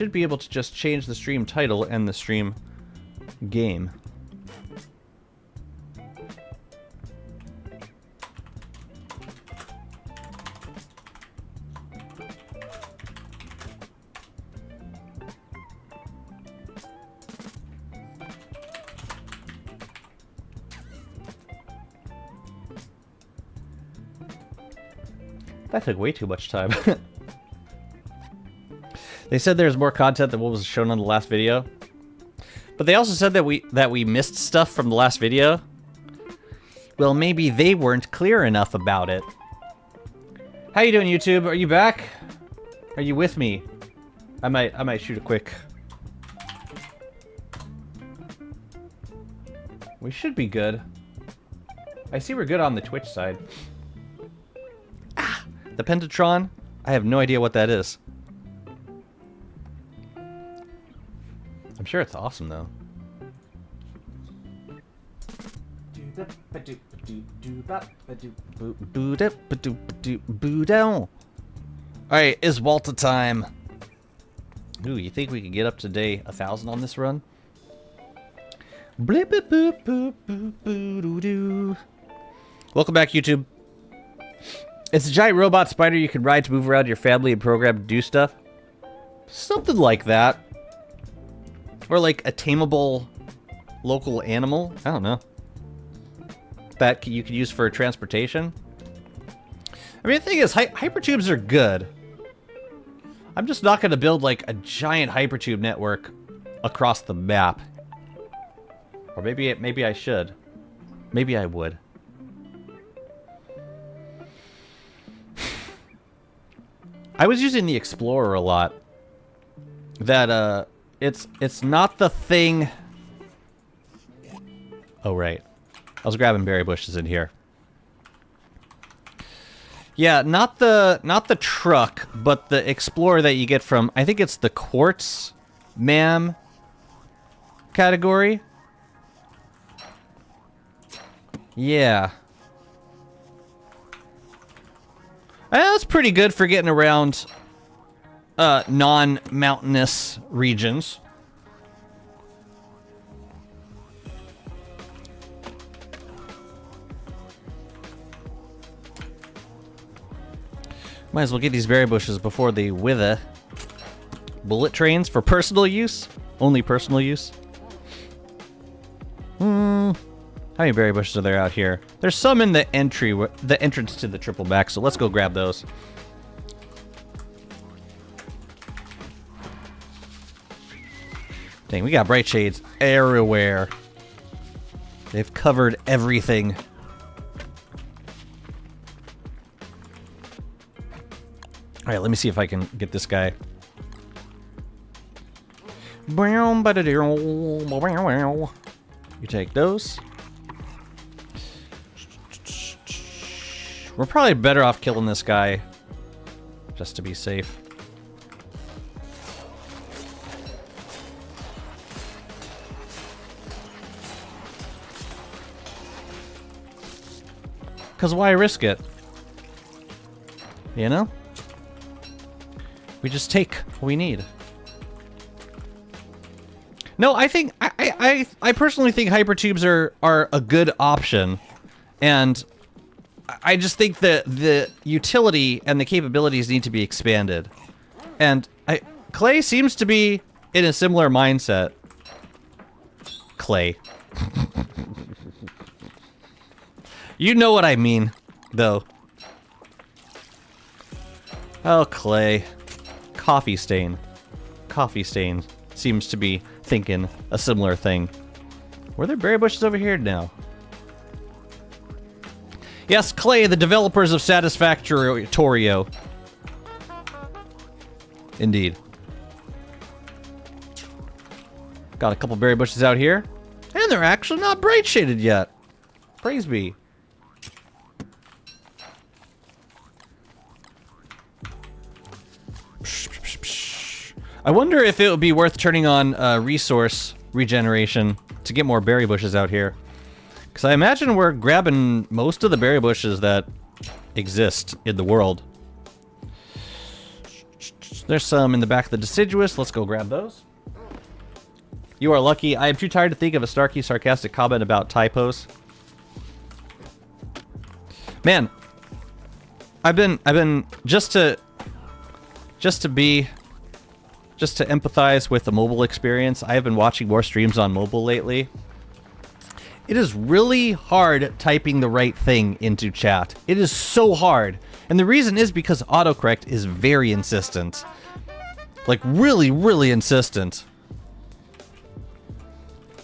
should be able to just change the stream title and the stream game. That took way too much time. They said there's more content than what was shown on the last video. But they also said that we missed stuff from the last video. Well, maybe they weren't clear enough about it. How you doing, YouTube? Are you back? Are you with me? I might shoot a quick. We should be good. I see we're good on the Twitch side. Ah, the Pentatron? I have no idea what that is. I'm sure it's awesome, though. Alright, it's Walter time. Ooh, you think we can get up to day 1,000 on this run? Welcome back, YouTube. It's a giant robot spider you can ride to move around your family and program to do stuff. Something like that. Or like a tameable local animal. I don't know. That you could use for transportation. I mean, the thing is, hypertubes are good. I'm just not going to build like a giant hypertube network across the map. Or maybe I should. Maybe I would. I was using the Explorer a lot. That it's not the thing. Oh right. I was grabbing berry bushes in here. Yeah, not the truck, but the Explorer that you get from, I think it's the Quartz MAM category. Yeah. That's pretty good for getting around non-mountainous regions. Might as well get these berry bushes before they wither. Bullet trains for personal use? Only personal use? How many berry bushes are there out here? There's some in the entrance to the triple back, so let's go grab those. Dang, we got bright shades everywhere. They've covered everything. Alright, let me see if I can get this guy. You take those. We're probably better off killing this guy, just to be safe. Because why risk it? You know? We just take what we need. No, I think I personally think hypertubes are a good option, and I just think that the utility and the capabilities need to be expanded. And Clay seems to be in a similar mindset. Clay. You know what I mean, though. Oh, Clay. Coffee Stain. Coffee Stain seems to be thinking a similar thing. Were there berry bushes over here? No. Yes, Clay, the developers of Satisfactorio. Indeed. Got a couple berry bushes out here. And they're actually not bright shaded yet. Praise be. I wonder if it would be worth turning on resource regeneration to get more berry bushes out here. Because I imagine we're grabbing most of the berry bushes that exist in the world. There's some in the back of the deciduous. Let's go grab those. You are lucky. I am too tired to think of a snarky, sarcastic comment about typos. Man, I've been just to empathize with the mobile experience. I have been watching more streams on mobile lately. It is really hard typing the right thing into chat. It is so hard. And the reason is because autocorrect is very insistent. Like really, really insistent.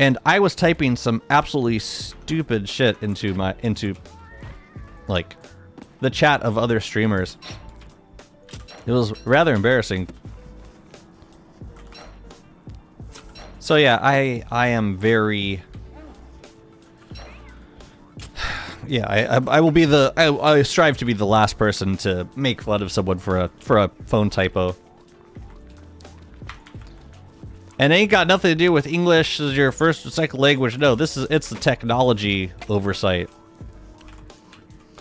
And I was typing some absolutely stupid shit into like the chat of other streamers. It was rather embarrassing. So yeah, I am very yeah, I will be the I strive to be the last person to make fun of someone for a phone typo. And it ain't got nothing to do with English as your first or second language. No, it's the technology oversight.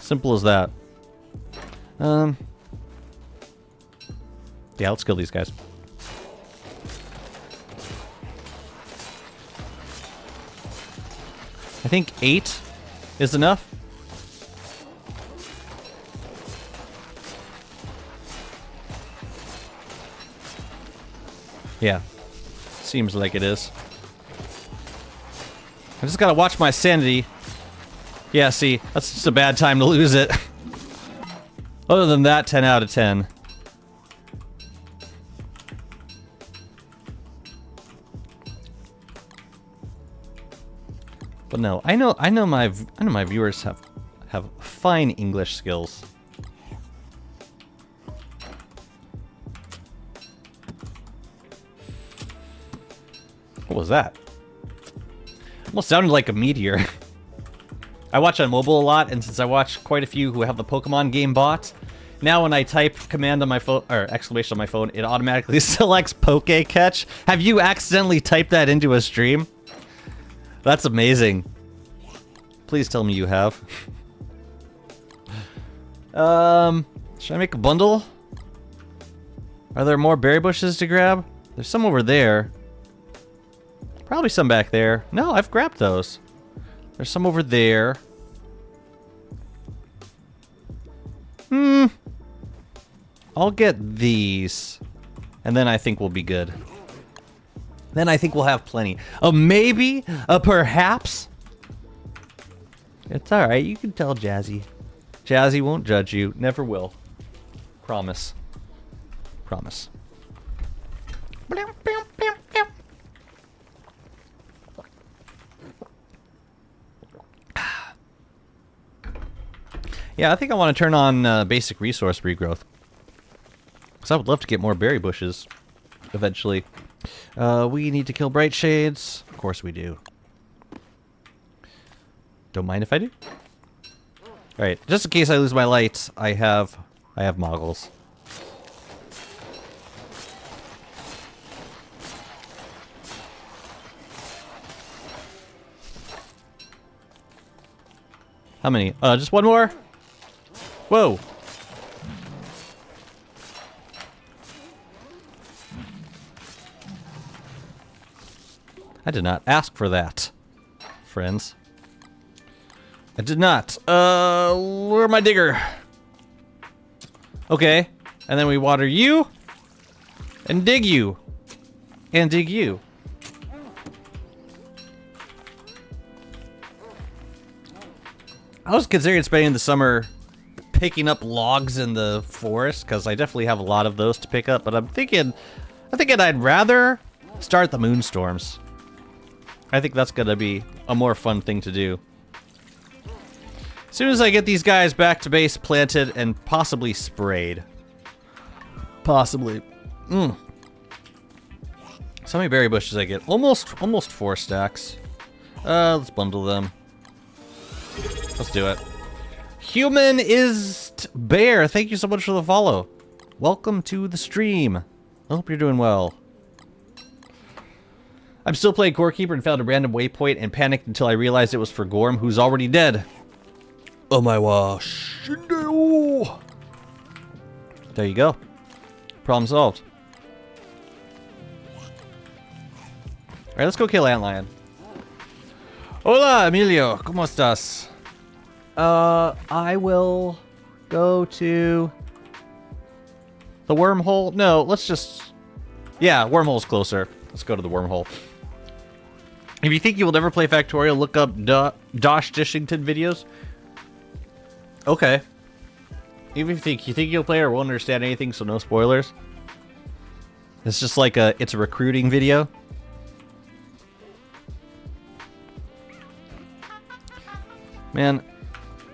Simple as that. Yeah, let's kill these guys. I think 8 is enough. Yeah. Seems like it is. I just gotta watch my sanity. Yeah, see, that's just a bad time to lose it. Other than that, 10 out of 10. But no, I know my viewers have fine English skills. What was that? Almost sounded like a meteor. I watch on mobile a lot, and since I watch quite a few who have the Pokemon game bot, now when I type command on my phone, or exclamation on my phone, it automatically selects Poke Catch. Have you accidentally typed that into a stream? That's amazing. Please tell me you have. Should I make a bundle? Are there more berry bushes to grab? There's some over there. Probably some back there. No, I've grabbed those. There's some over there. I'll get these. And then I think we'll be good. Then I think we'll have plenty. A maybe? A perhaps? It's alright, you can tell Jazzy. Jazzy won't judge you. Never will. Promise. Promise. Yeah, I think I want to turn on basic resource regrowth. Because I would love to get more berry bushes eventually. We need to kill bright shades. Of course we do. Don't mind if I do. Alright, just in case I lose my light, I have moggles. How many? Just one more? Whoa. I did not ask for that, friends. I did not. Where's my digger? Okay. And then we water you. And dig you. And dig you. I was considering spending the summer picking up logs in the forest, because I definitely have a lot of those to pick up, but I'm thinking I'd rather start the moonstorms. I think that's gonna be a more fun thing to do. As soon as I get these guys back to base planted and possibly sprayed. Possibly. So many berry bushes I get. Almost 4 stacks. Let's bundle them. Let's do it. Human is Bear. Thank you so much for the follow. Welcome to the stream. I hope you're doing well. I'm still playing Core Keeper and found a random waypoint and panicked until I realized it was for Gorm, who's already dead. Oh my gosh. There you go. Problem solved. Alright, let's go kill Antlion. Hola, Emilio. ¿Cómo estás? I will go to the wormhole. No, let's just... Yeah, wormhole's closer. Let's go to the wormhole. If you think you will never play Factorial, look up Dosh Dishington videos. Okay. Even if you think you'll play or won't understand anything, so no spoilers. It's just like it's a recruiting video. Man,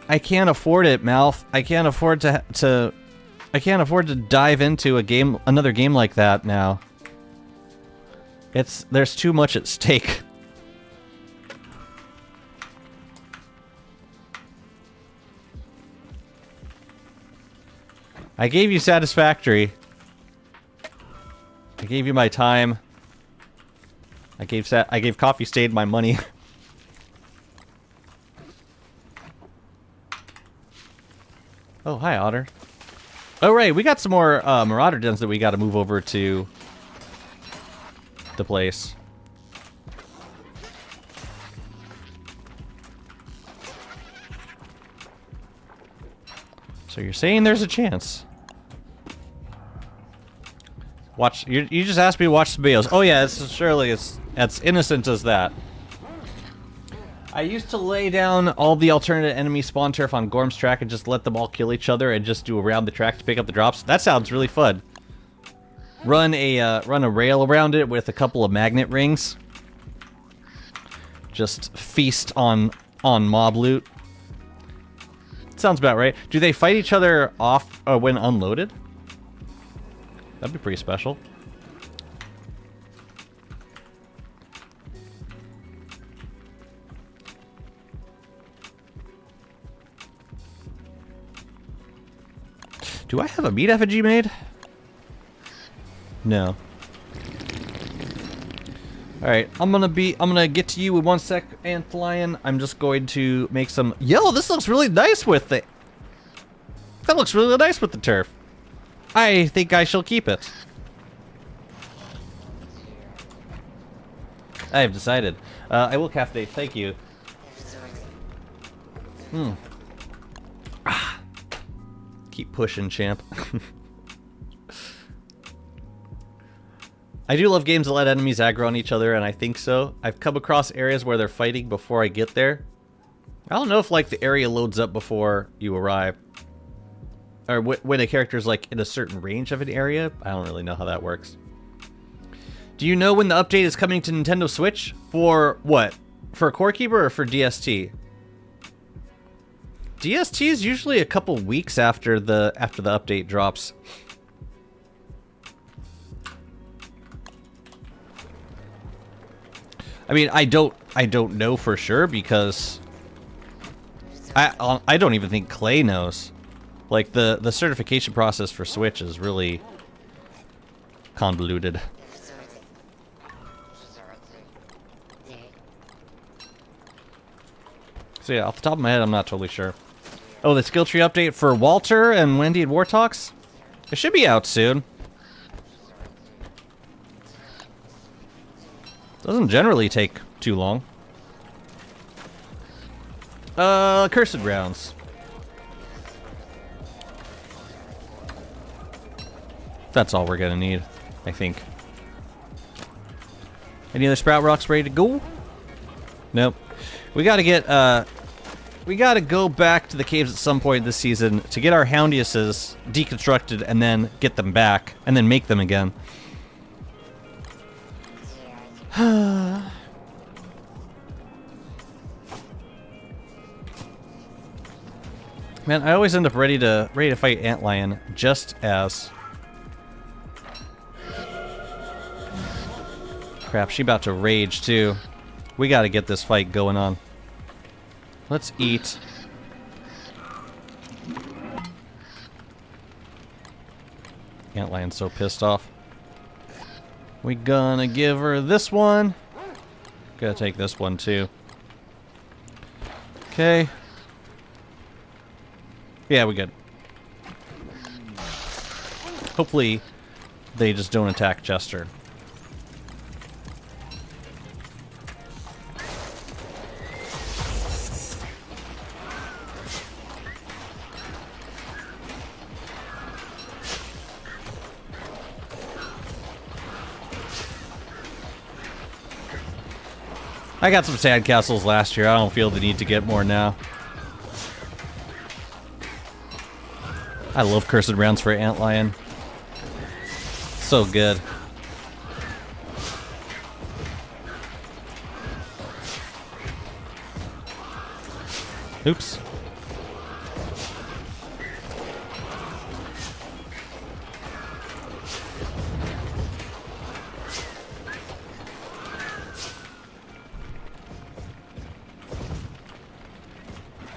I can't afford it, Malf. I can't afford I can't afford to dive into another game like that now. There's too much at stake. I gave you Satisfactory. I gave you my time. I gave Coffee Stain my money. Oh, hi, Otter. Oh, right, we got some more Marauder dens that we got to move over to the place. So you're saying there's a chance? Watch. You just asked me to watch some videos. Oh yeah, surely it's as innocent as that. I used to lay down all the alternate enemy spawn turf on Gorm's track and just let them all kill each other and just do around the track to pick up the drops. That sounds really fun. Run a rail around it with a couple of magnet rings. Just feast on mob loot. Sounds about right. Do they fight each other off when unloaded? That'd be pretty special. Do I have a meat effigy made? No. Alright, I'm gonna get to you in 1 sec, Antlion. I'm just going to make some... Yo, this looks really nice with it. That looks really nice with the turf. I think I shall keep it. I have decided. I will caffeinate, thank you. Keep pushing, champ. I do love games that let enemies aggro on each other, and I think so. I've come across areas where they're fighting before I get there. I don't know if, like, the area loads up before you arrive. Or when a character's, like, in a certain range of an area. I don't really know how that works. Do you know when the update is coming to Nintendo Switch? For what? For Core Keeper or for DST? DST is usually a couple weeks after the update drops. I mean, I don't know for sure because I don't even think Clay knows. Like the certification process for Switch is really convoluted. So yeah, off the top of my head, I'm not totally sure. Oh, the Skilltree update for Walter and Wendy and War Talks? It should be out soon. Doesn't generally take too long. Cursed Rounds. That's all we're gonna need, I think. Any other Sprout Rocks ready to go? Nope. We gotta get, we gotta go back to the caves at some point this season to get our Houndiuses deconstructed and then get them back, and then make them again. Man, I always end up ready to fight Antlion just as... Crap, she about to rage too. We gotta get this fight going on. Let's eat. Antlion's so pissed off. We gonna give her this one. Gotta take this one too. Okay. Yeah, we good. Hopefully, they just don't attack Jester. I got some sandcastles last year. I don't feel the need to get more now. I love cursed rounds for Antlion. So good. Oops.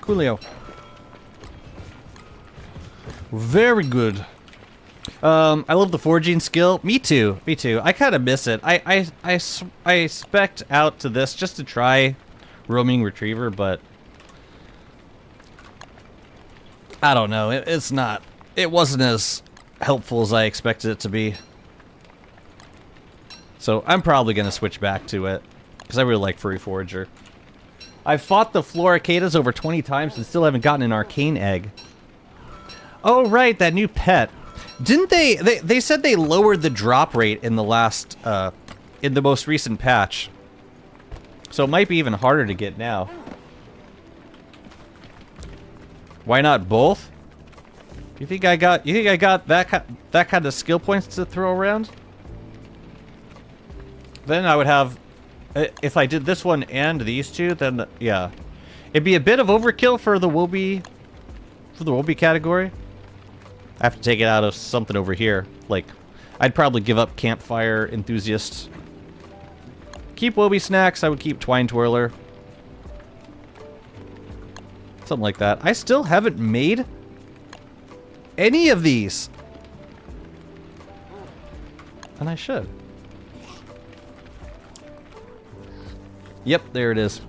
Coolio. Very good. I love the forging skill. Me too. Me too. I kind of miss it. I spec'd out to this just to try roaming retriever, but I don't know. It's not. It wasn't as helpful as I expected it to be. So I'm probably gonna switch back to it because I really like Furry Forager. I've fought the Floricatas over 20 times and still haven't gotten an arcane egg. Oh, right, that new pet. Didn't they said they lowered the drop rate in the last, in the most recent patch. So it might be even harder to get now. Why not both? You think I got that kind of skill points to throw around? Then I would have, if I did this one and these two, then yeah. It'd be a bit of overkill for the Wobie category. I have to take it out of something over here. Like, I'd probably give up Campfire Enthusiast. Keep Wobie Snacks, I would keep Twine Twirler. Something like that. I still haven't made any of these. And I should. Yep, there it is.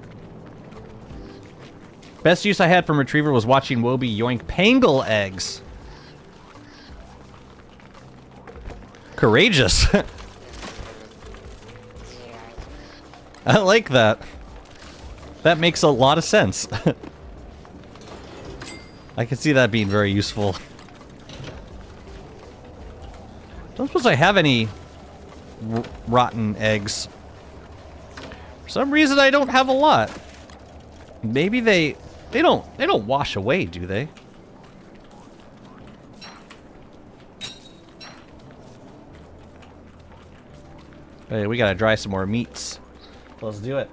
Best use I had from Retriever was watching Wobie yoink Pangle eggs. Courageous. I like that. That makes a lot of sense. I can see that being very useful. Don't suppose I have any rotten eggs. For some reason I don't have a lot. Maybe they don't wash away, do they? Hey, we gotta dry some more meats. Let's do it.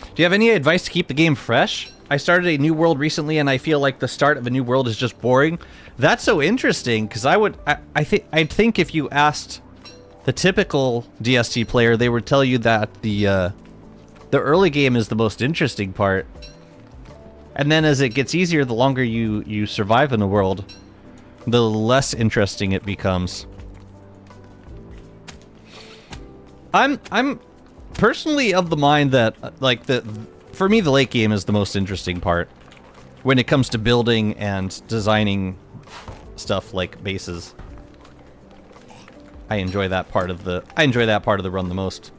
Do you have any advice to keep the game fresh? I started a new world recently and I feel like the start of a new world is just boring. That's so interesting, because I'd think if you asked the typical DST player, they would tell you that the early game is the most interesting part. And then as it gets easier, the longer you survive in the world, the less interesting it becomes. I'm personally of the mind that, like, for me, the late game is the most interesting part when it comes to building and designing stuff like bases. I enjoy that part of the run the most.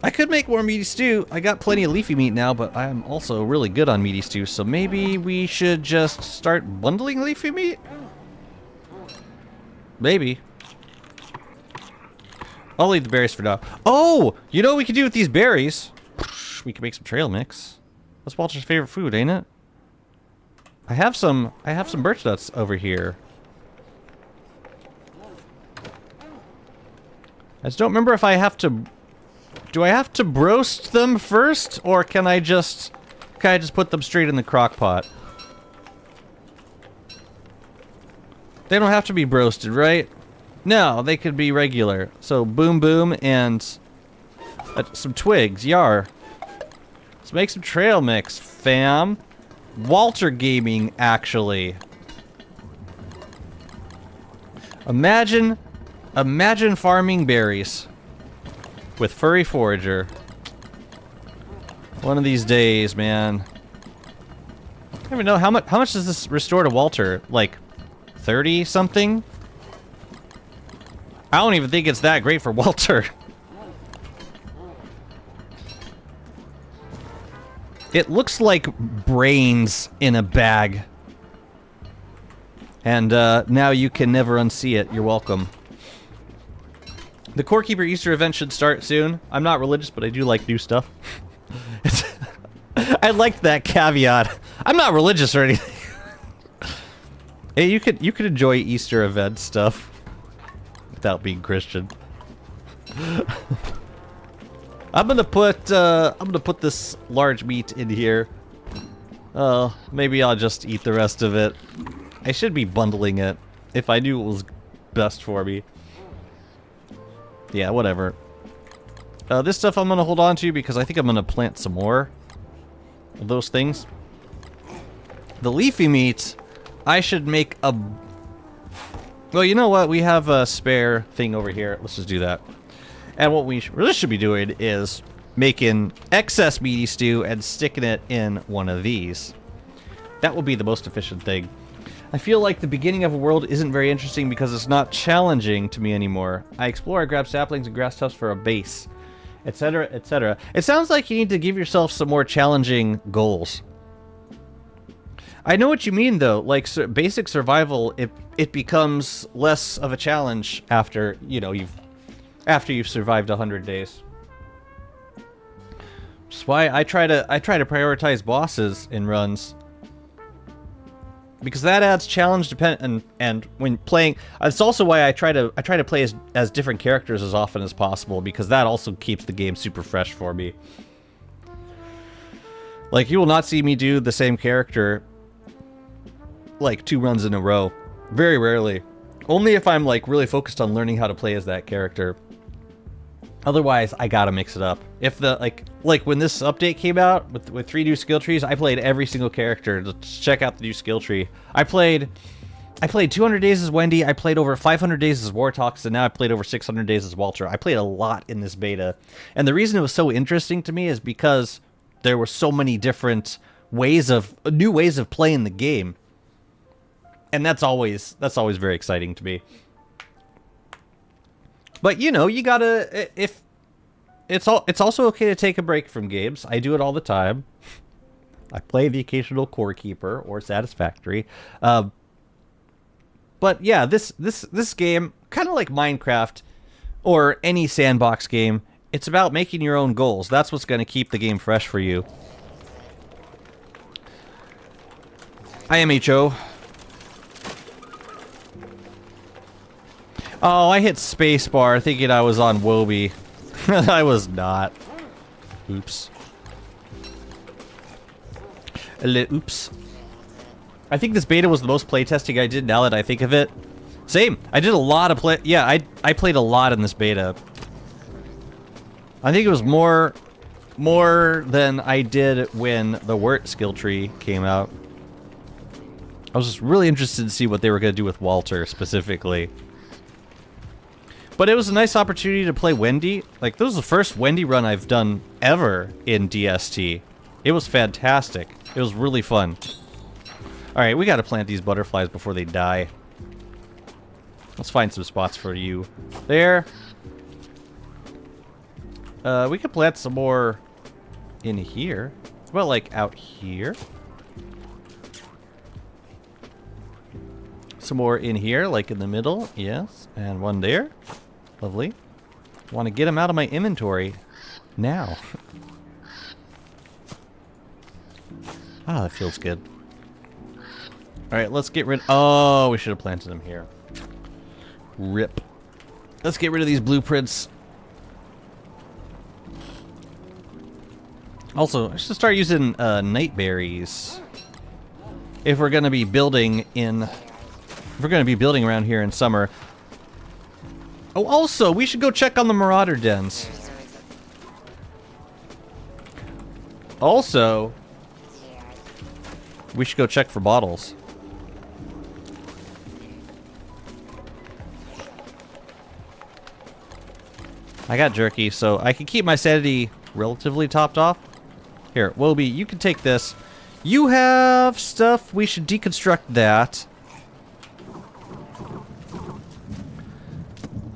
I could make more meaty stew. I got plenty of leafy meat now, but I'm also really good on meaty stew, so maybe we should just start bundling leafy meat? Maybe. I'll leave the berries for now. Oh! You know what we could do with these berries? We could make some trail mix. That's Walter's favorite food, ain't it? I have some birch nuts over here. I just don't remember if I have to... Do I have to broast them first, or can I just put them straight in the crock pot? They don't have to be broasted, right? No, they could be regular. So boom boom and some twigs, yar. Let's make some trail mix, fam. Walter Gaming, actually. Imagine farming berries with Furry Forager. One of these days, man. I don't even know how much does this restore to Walter? Like 30 something? I don't even think it's that great for Walter. It looks like brains in a bag. And now you can never unsee it. You're welcome. The Core Keeper Easter event should start soon. I'm not religious, but I do like new stuff. I liked that caveat. I'm not religious or anything. Hey, you could enjoy Easter event stuff without being Christian. I'm gonna put this large meat in here. Maybe I'll just eat the rest of it. I should be bundling it if I knew it was best for me. Yeah, whatever. This stuff I'm gonna hold on to because I think I'm gonna plant some more of those things. The leafy meat, I should make a... Well, you know what? We have a spare thing over here. Let's just do that. And what we really should be doing is making excess meaty stew and sticking it in one of these. That will be the most efficient thing. I feel like the beginning of a world isn't very interesting because it's not challenging to me anymore. I explore, I grab saplings and grass tufts for a base, etc., etc. It sounds like you need to give yourself some more challenging goals. I know what you mean, though. Like, basic survival, it becomes less of a challenge after, you know, you've survived 100 days. That's why I try to prioritize bosses in runs, because that adds challenge and when playing, it's also why I try to play as different characters as often as possible, because that also keeps the game super fresh for me. Like, you will not see me do the same character like 2 runs in a row. Very rarely. Only if I'm like really focused on learning how to play as that character. Otherwise, I gotta mix it up. If the like when this update came out with 3 new skill trees, I played every single character to check out the new skill tree. I played 200 days as Wendy, I played over 500 days as Wartox, and now I played over 600 days as Walter. I played a lot in this beta. And the reason it was so interesting to me is because there were so many different new ways of playing the game. And that's always very exciting to me. But you know, you gotta, if it's also okay to take a break from games. I do it all the time. I play the occasional Core Keeper or Satisfactory. But yeah, this game, kind of like Minecraft or any sandbox game, it's about making your own goals. That's what's going to keep the game fresh for you. IMHO. Oh, I hit spacebar thinking I was on Wobie. I was not. Oops. Oops. I think this beta was the most playtesting I did now that I think of it. Same. I did a lot of play. Yeah, I played a lot in this beta. I think it was more than I did when the Wirt skill tree came out. I was just really interested to see what they were going to do with Walter specifically. But it was a nice opportunity to play Wendy. Like, this was the first Wendy run I've done ever in DST. It was fantastic. It was really fun. Alright, we gotta plant these butterflies before they die. Let's find some spots for you. There. We could plant some more in here. Well, like, out here. Some more in here, like in the middle. Yes. And one there. Lovely. Want to get them out of my inventory now. Ah, that feels good. Alright, let's get rid... Oh, we should have planted them here. Rip. Let's get rid of these blueprints. Also, I should start using night berries. If we're going to be building in... If we're going to be building around here in summer. Oh, also, we should go check on the Marauder dens. Also, we should go check for bottles. I got jerky, so I can keep my sanity relatively topped off. Here, Wobie, you can take this. You have stuff. We should deconstruct that.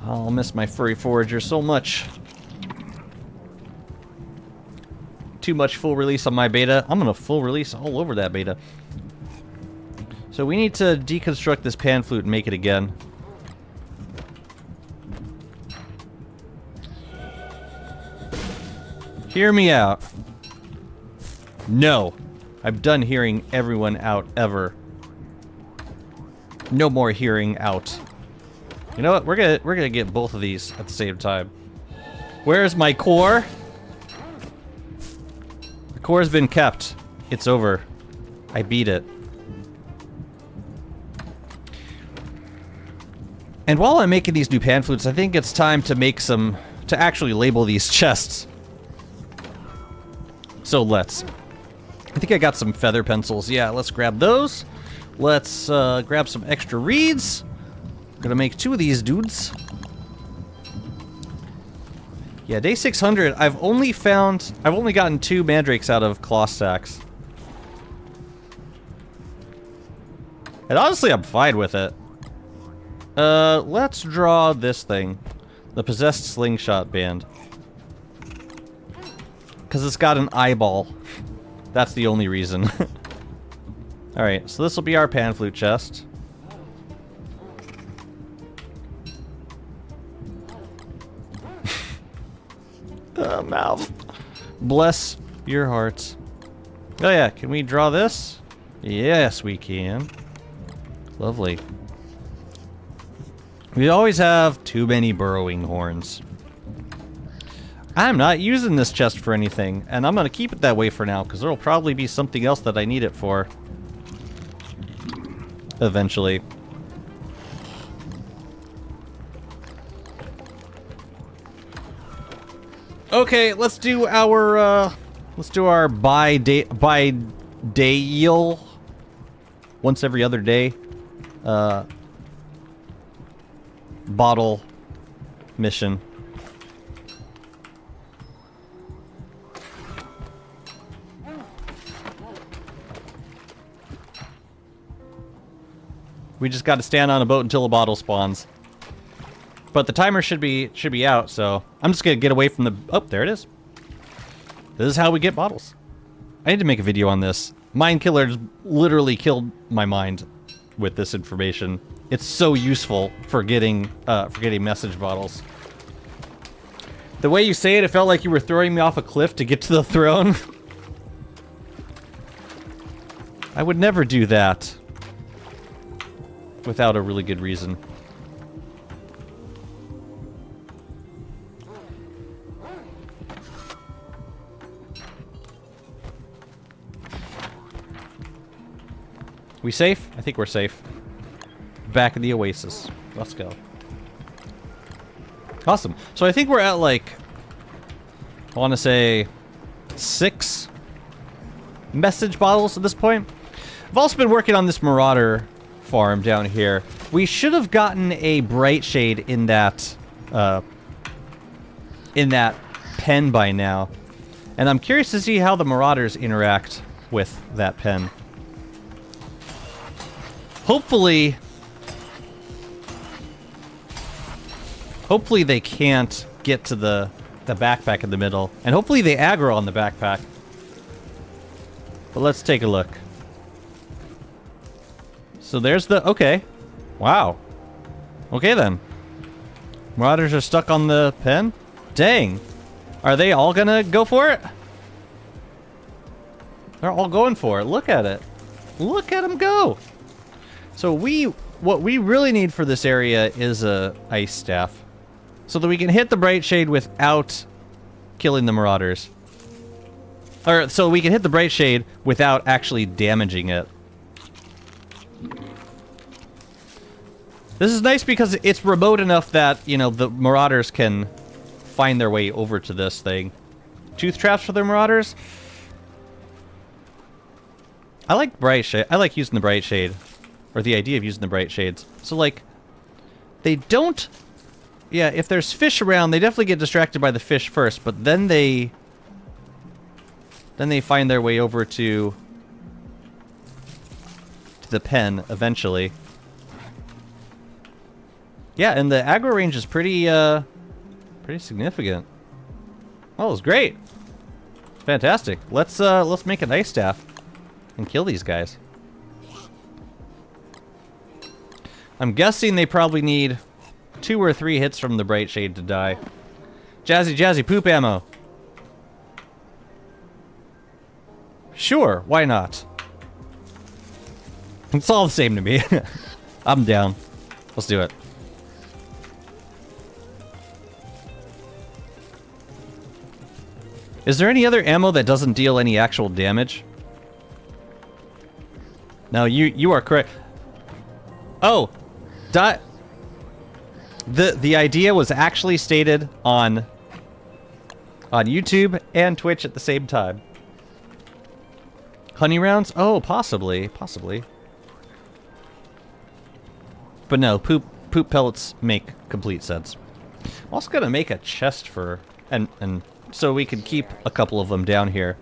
I'll miss my furry forager so much. Too much full release on my beta. I'm gonna full release all over that beta. So we need to deconstruct this pan flute and make it again. Hear me out. No. I'm done hearing everyone out ever. No more hearing out. You know what? We're gonna get both of these at the same time. Where's my core? The core's been kept. It's over. I beat it. And while I'm making these new pan flutes, I think it's time to make some, to actually label these chests. So let's. I think I got some feather pencils. Yeah, let's grab those. Let's grab some extra reeds. Gonna make 2 of these dudes. Yeah, day 600, I've only gotten 2 mandrakes out of cloth sacks. And honestly, I'm fine with it. Let's draw this thing. The Possessed Slingshot Band. Because it's got an eyeball. That's the only reason. Alright, so this will be our pan flute chest. Mouth. Bless your hearts. Oh yeah, can we draw this? Yes, we can. Lovely. We always have too many burrowing horns. I'm not using this chest for anything, and I'm gonna keep it that way for now, because there'll probably be something else that I need it for. Eventually. Okay, let's do our bi-day-eel once every other day bottle mission. We just got to stand on a boat until a bottle spawns. But the timer should be out, so I'm just gonna get away from the. Oh, there it is. This is how we get bottles. I need to make a video on this. Mind Killers literally killed my mind with this information. It's so useful for getting message bottles. The way you say it, it felt like you were throwing me off a cliff to get to the throne. I would never do that without a really good reason. We safe? I think we're safe. Back in the oasis. Let's go. Awesome. So I think we're at like, I want to say 6 message bottles at this point. I've also been working on this Marauder farm down here. We should have gotten a bright shade in that pen by now. And I'm curious to see how the Marauders interact with that pen. Hopefully they can't get to the backpack in the middle. And hopefully they aggro on the backpack. But let's take a look. So there's the... Okay. Wow. Okay then. Marauders are stuck on the pen? Dang. Are they all gonna go for it? They're all going for it. Look at it. Look at them go. So what we really need for this area is a ice staff. So that we can hit the bright shade without killing the Marauders. Or, so we can hit the bright shade without actually damaging it. This is nice because it's remote enough that, you know, the Marauders can find their way over to this thing. Tooth traps for the Marauders? I like bright shade. I like using the bright shade. Or the idea of using the bright shades. So, like, they don't... Yeah, if there's fish around, they definitely get distracted by the fish first, but then they find their way over to the pen eventually. Yeah, and the aggro range is pretty significant. Oh, it's great. Fantastic. Let's make an ice staff and kill these guys. I'm guessing they probably need 2 or 3 hits from the bright shade to die. Jazzy poop ammo. Sure, why not? It's all the same to me. I'm down. Let's do it. Is there any other ammo that doesn't deal any actual damage? No, you are correct. Oh, the idea was actually stated on YouTube and Twitch at the same time. Honey rounds? Oh, possibly. But no, poop pellets make complete sense. I'm also gonna make a chest for and so we can keep a couple of them down here.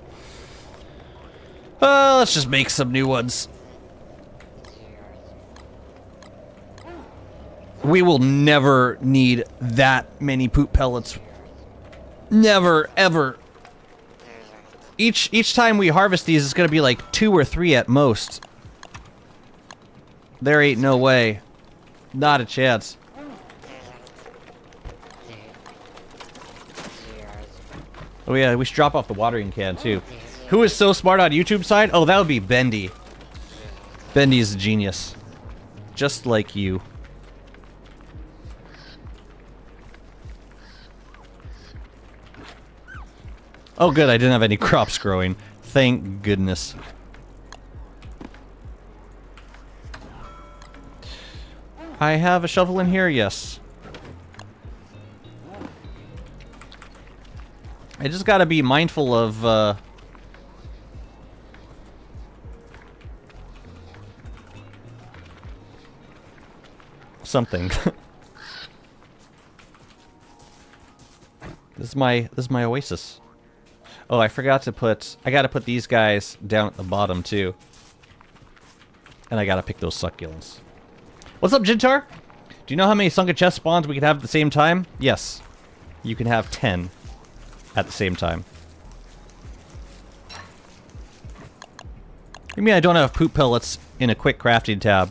Let's just make some new ones. We will never need that many poop pellets. Never, ever. Each time we harvest these, it's gonna be like 2 or 3 at most. There ain't no way. Not a chance. Oh yeah, we should drop off the watering can too. Who is so smart on YouTube side? Oh, that would be Bendy. Bendy is a genius. Just like you. Oh good, I didn't have any crops growing. Thank goodness. I have a shovel in here, yes. I just gotta be mindful of, something. This is my oasis. Oh, I forgot to put... I gotta put these guys down at the bottom, too. And I gotta pick those succulents. What's up, Jintar? Do you know how many sunken chest spawns we can have at the same time? Yes. You can have 10 at the same time. You mean I don't have poop pellets in a quick crafting tab?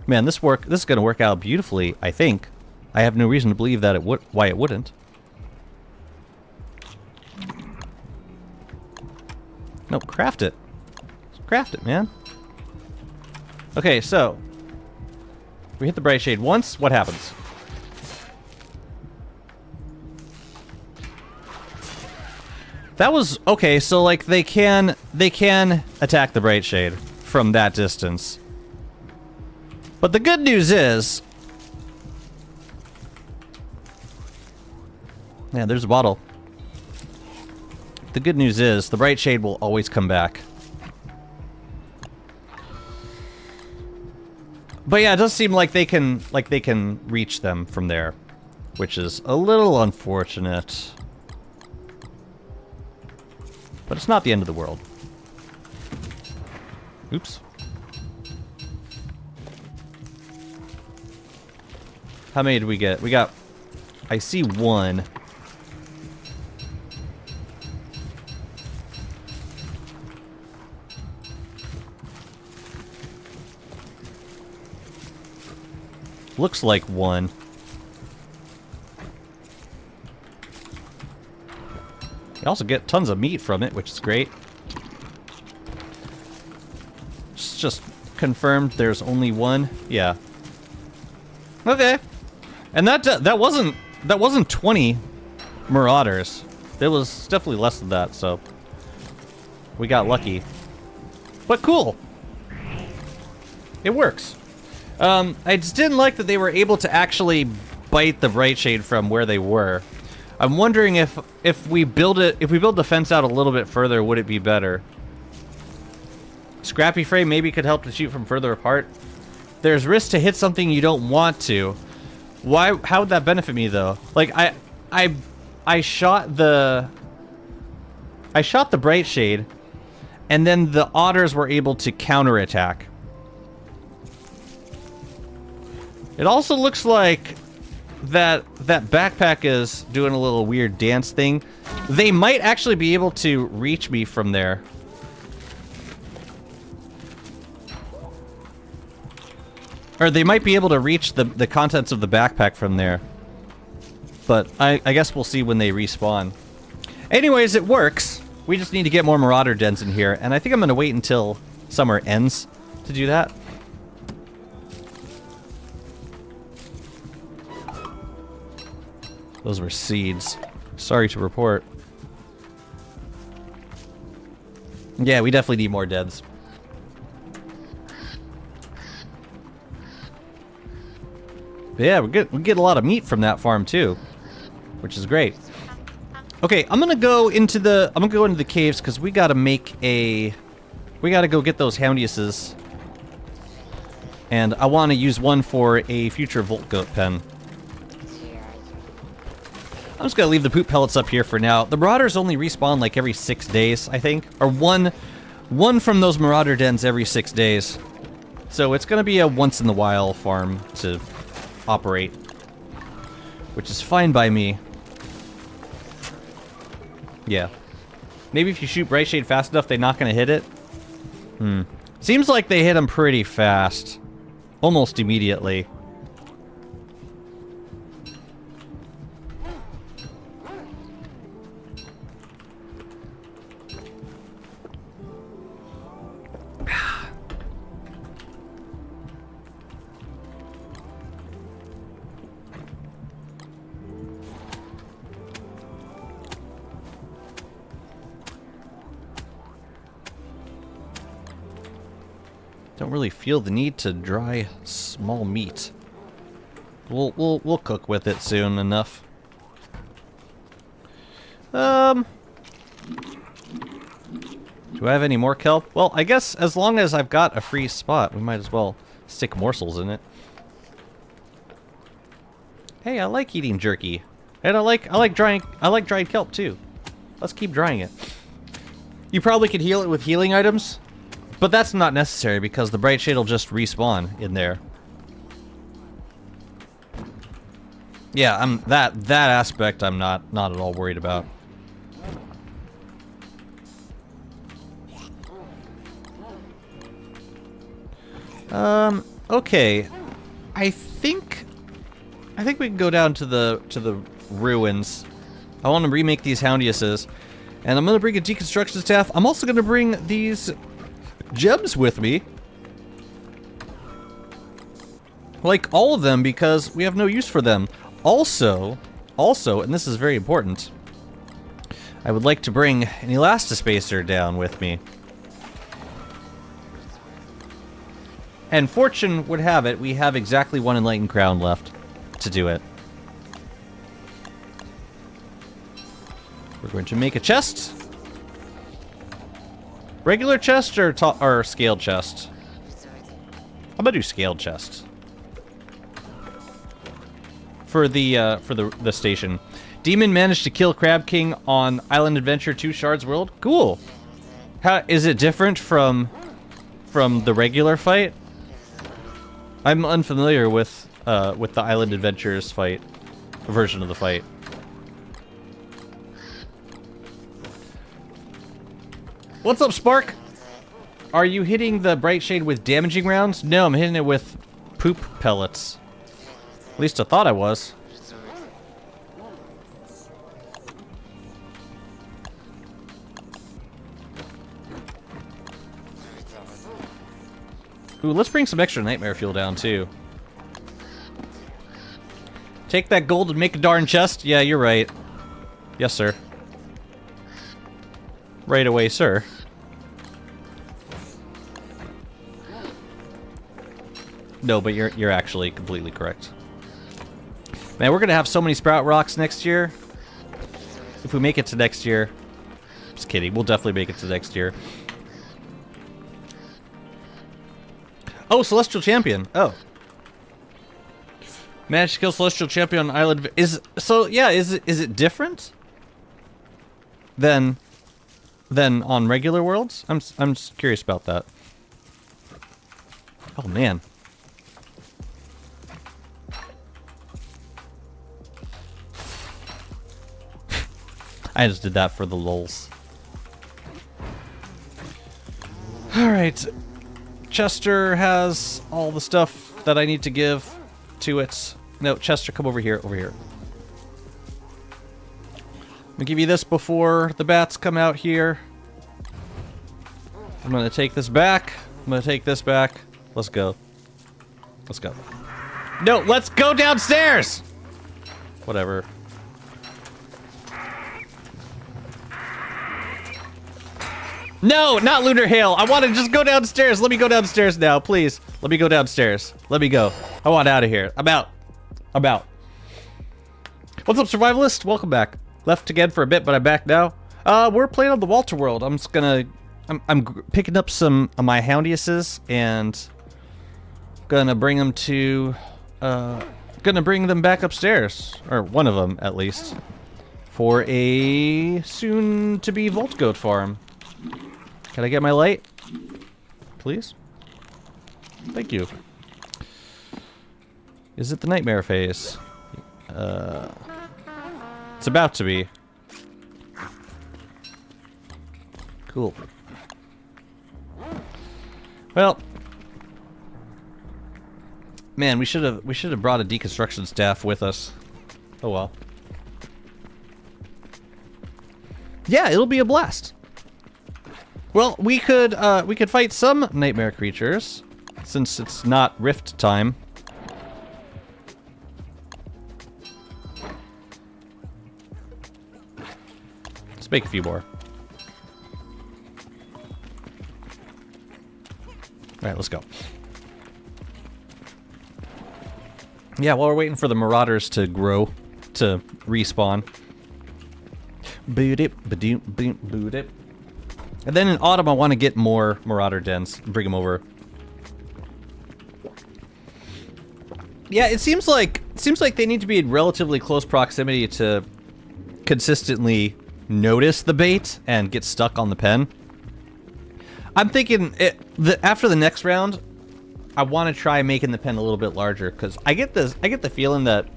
Man, this is gonna work out beautifully, I think. I have no reason to believe that why it wouldn't. No, craft it. Craft it, man. Okay, so we hit the bright shade once, what happens? That was okay, so like they can attack the bright shade from that distance. But the good news is, yeah, there's a bottle. The good news is the bright shade will always come back. But yeah, it does seem like they can reach them from there, which is a little unfortunate. But it's not the end of the world. Oops. How many did we get? We got... I see one. Looks like one. You also get tons of meat from it, which is great. Just confirmed there's only one. Yeah. Okay. And that wasn't 20 Marauders. It was definitely less than that, so we got lucky. But cool. It works. I just didn't like that they were able to actually bite the bright shade from where they were. I'm wondering if we build the fence out a little bit further, would it be better? Scrappy frame maybe could help to shoot from further apart. There's risk to hit something you don't want to. Why? How would that benefit me though? Like I shot the bright shade, and then the otters were able to counterattack. It also looks like that backpack is doing a little weird dance thing. They might actually be able to reach me from there. Or they might be able to reach the contents of the backpack from there. But I guess we'll see when they respawn. Anyways, it works. We just need to get more Marauder dens in here, and I think I'm going to wait until summer ends to do that. Those were seeds. Sorry to report. Yeah, we definitely need more dens. But yeah, we get a lot of meat from that farm too, which is great. Okay, I'm gonna go into the caves because we gotta go get those Houndiuses, and I want to use one for a future Volt Goat pen. I'm just gonna leave the poop pellets up here for now. The Marauders only respawn like every 6 days, I think, or one from those Marauder dens every 6 days. So it's gonna be a once in the while farm to operate, which is fine by me. Yeah. Maybe if you shoot Bright Shade fast enough, they're not gonna hit it. Seems like they hit them pretty fast. Almost immediately. Don't really feel the need to dry small meat. We'll cook with it soon enough. Do I have any more kelp? Well, I guess as long as I've got a free spot, we might as well stick morsels in it. Hey, I like eating jerky, and I like dried kelp too. Let's keep drying it. You probably could heal it with healing items. But that's not necessary because the Bright Shade will just respawn in there. Yeah, that aspect I'm not at all worried about. Okay. I think we can go down to the ruins. I want to remake these Houndiuses, and I'm gonna bring a deconstruction staff. I'm also gonna bring these gems with me, like all of them, because we have no use for them. Also, and this is very important, I would like to bring an elastispacer down with me. And fortune would have it, we have exactly one enlightened crown left to do it. We're going to make a chest. Regular chest or scaled chest? I'm gonna do scaled chest. For the station. Demon managed to kill Crab King on Island Adventure 2 Shards World. Cool. How is it different from the regular fight? I'm unfamiliar with the Island Adventures fight version of the fight. What's up, Spark? Are you hitting the Bright Shade with damaging rounds? No, I'm hitting it with poop pellets. At least I thought I was. Ooh, let's bring some extra nightmare fuel down, too. Take that gold and make a darn chest? Yeah, you're right. Yes, sir. Right away, sir. No, but you're actually completely correct. Man, we're gonna have so many sprout rocks next year. If we make it to next year. Just kidding, we'll definitely make it to next year. Oh, Celestial Champion. Oh. Managed to kill Celestial Champion on Island. Is it different than on regular worlds? I'm just curious about that. Oh man. I just did that for the lulz. Alright. Chester has all the stuff that I need to give to it. No, Chester, come over here, over here. I'll give you this before the bats come out here. I'm gonna take this back. I'm gonna take this back. Let's go. Let's go. No, let's go downstairs! Whatever. No, not Lunar Hail. I want to just go downstairs. Let me go downstairs now, please. Let me go downstairs. Let me go. I want out of here. I'm out. I'm out. What's up, Survivalist? Welcome back. Left again for a bit, but I'm back now. We're playing on the Walter World. I'm just gonna... I'm picking up some of my Houndiuses and gonna bring them to... gonna bring them back upstairs. Or one of them, at least. For a soon-to-be Volt Goat farm. Can I get my light? Please? Thank you. Is it the nightmare phase? It's about to be. Cool. Well, man, we should have brought a deconstruction staff with us. Oh well. Yeah, it'll be a blast. Well, we could fight some nightmare creatures, since it's not rift time. Let's make a few more. Alright, let's go. Yeah, while we're waiting for the Marauders to grow, to respawn. Boot it, ba-doom, boot it. And then in autumn, I want to get more Marauder dens and bring them over. Yeah, it seems like they need to be in relatively close proximity to consistently notice the bait and get stuck on the pen. I'm thinking after the next round, I want to try making the pen a little bit larger because I get the feeling that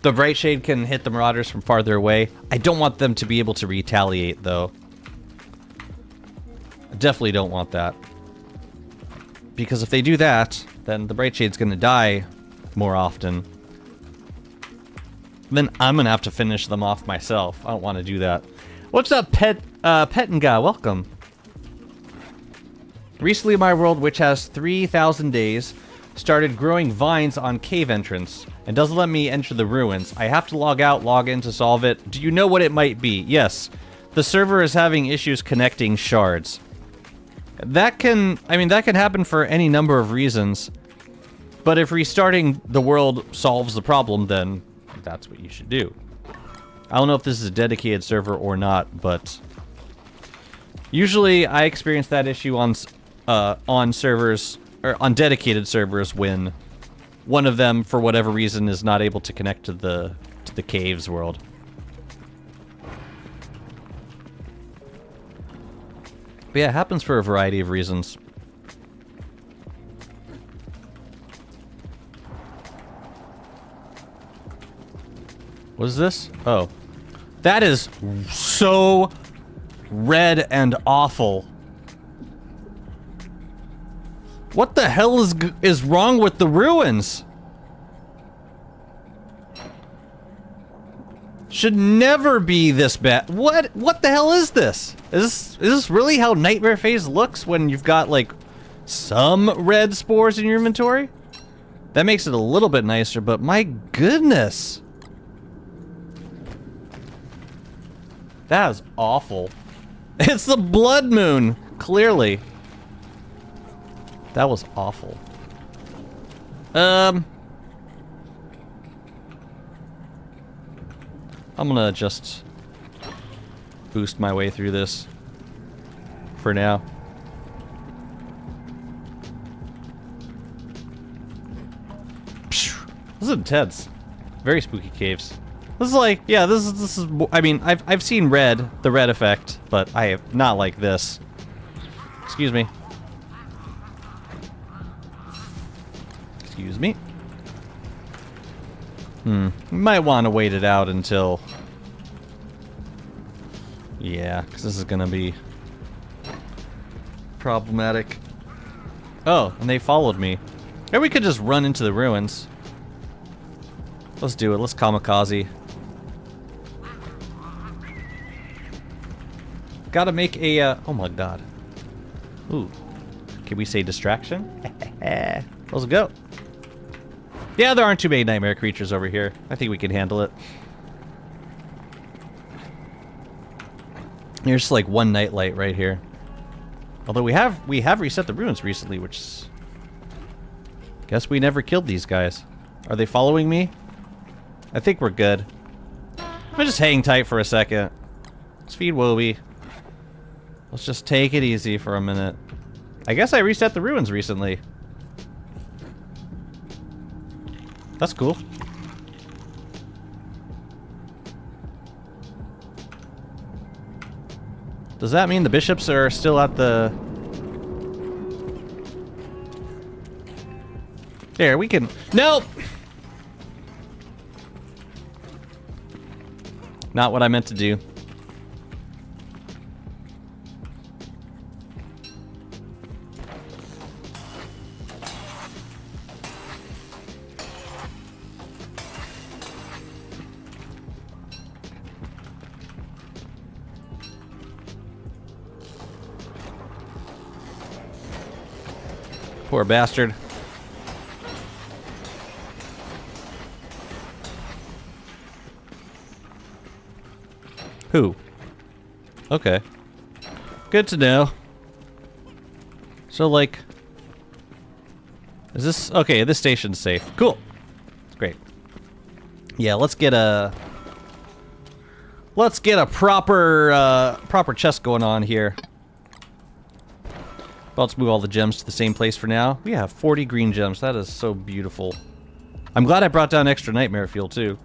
the Bright Shade can hit the Marauders from farther away. I don't want them to be able to retaliate though. I definitely don't want that. Because if they do that, then the Bright Shade's gonna die more often. Then I'm gonna have to finish them off myself. I don't want to do that. What's up, Pettinga? Welcome. Recently, my world, which has 3,000 days, started growing vines on cave entrance and doesn't let me enter the ruins. I have to log out, log in to solve it. Do you know what it might be? Yes. The server is having issues connecting shards. That can happen for any number of reasons. But if restarting the world solves the problem, then that's what you should do. I don't know if this is a dedicated server or not, but usually I experience that issue on servers or on dedicated servers when one of them, for whatever reason, is not able to connect to the caves world. But yeah, it happens for a variety of reasons. What is this? Oh. That is so red and awful. What the hell is wrong with the ruins? Should never be this bad. What the hell is this? Is this really how Nightmare Phase looks when you've got like some red spores in your inventory? That makes it a little bit nicer, but my goodness. That is awful. It's the blood moon, clearly. That was awful. I'm gonna just boost my way through this for now. This is intense. Very spooky caves. This is like, yeah, this is. I mean, I've seen the red effect, but I have not like this. Excuse me. Excuse me. Might want to wait it out until... Yeah, because this is going to be problematic. Oh, and they followed me. Maybe we could just run into the ruins. Let's do it. Let's kamikaze. gotta make a, oh my god. Ooh. Can we say distraction? Let's go. Yeah, there aren't too many nightmare creatures over here. I think we can handle it. There's just like one nightlight right here. Although we have reset the ruins recently, which is... Guess we never killed these guys. Are they following me? I think we're good. I'm just hang tight for a second. Let's feed Woby. Let's just take it easy for a minute. I guess I reset the ruins recently. That's cool. Does that mean the bishops are still at the... There, we can... Nope! Not what I meant to do. Poor bastard. Who? Okay. Good to know. So, like... Is this... Okay, this station's safe. Cool. Great. Yeah, let's get a... Let's get a proper, proper chest going on here. But let's move all the gems to the same place for now. We have 40 green gems. That is so beautiful. I'm glad I brought down extra nightmare fuel, too.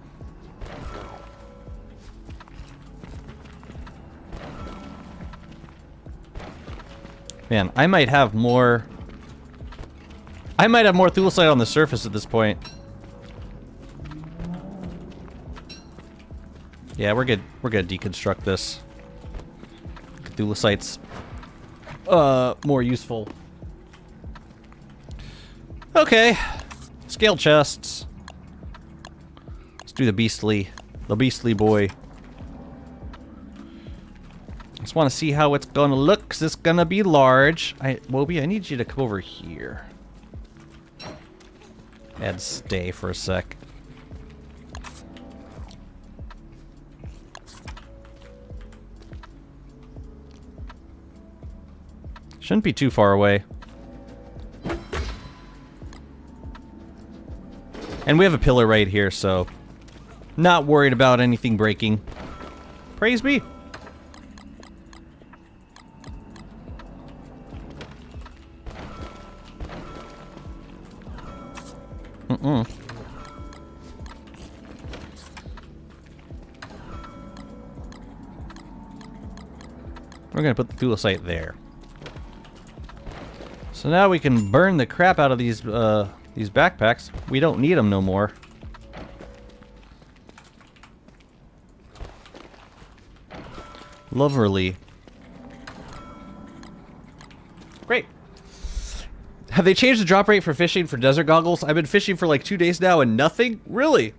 Man, I might have more... I might have more thulecite on the surface at this point. Yeah, we're good. We're gonna deconstruct this. Thulecite's more useful. Okay. Scale chests. Let's do the beastly boy. Just want to see how it's gonna look, 'cause it's gonna be large. Woby, I need you to come over here. And stay for a sec. Shouldn't be too far away. And we have a pillar right here, so... Not worried about anything breaking. Praise be. We're gonna put the thulecite there. So now we can burn the crap out of these backpacks. We don't need them no more. Lovely. Great. Have they changed the drop rate for fishing for desert goggles? I've been fishing for like 2 days now and nothing? Really?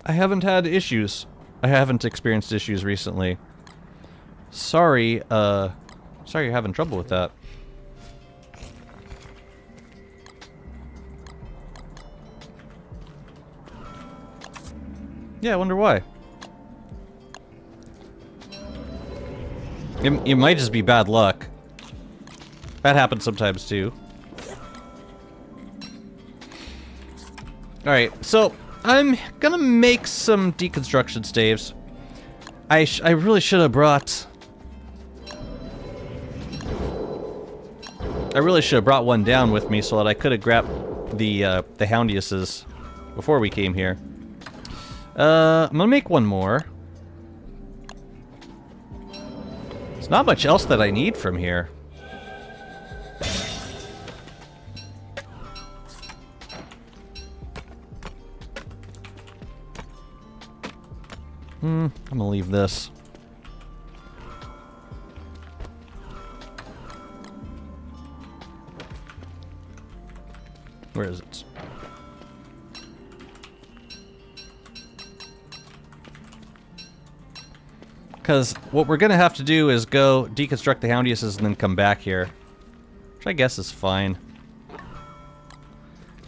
I haven't had issues. I haven't experienced issues recently. Sorry, sorry you're having trouble with that. Yeah, I wonder why. It might just be bad luck. That happens sometimes too. Alright, so I'm gonna make some deconstruction staves. I really should have brought... I really should have brought one down with me so that I could have grabbed the Houndiuses before we came here. I'm gonna make one more. There's not much else that I need from here. I'm gonna leave this. Where is it? Because what we're going to have to do is go deconstruct the Houndiuses and then come back here. Which I guess is fine.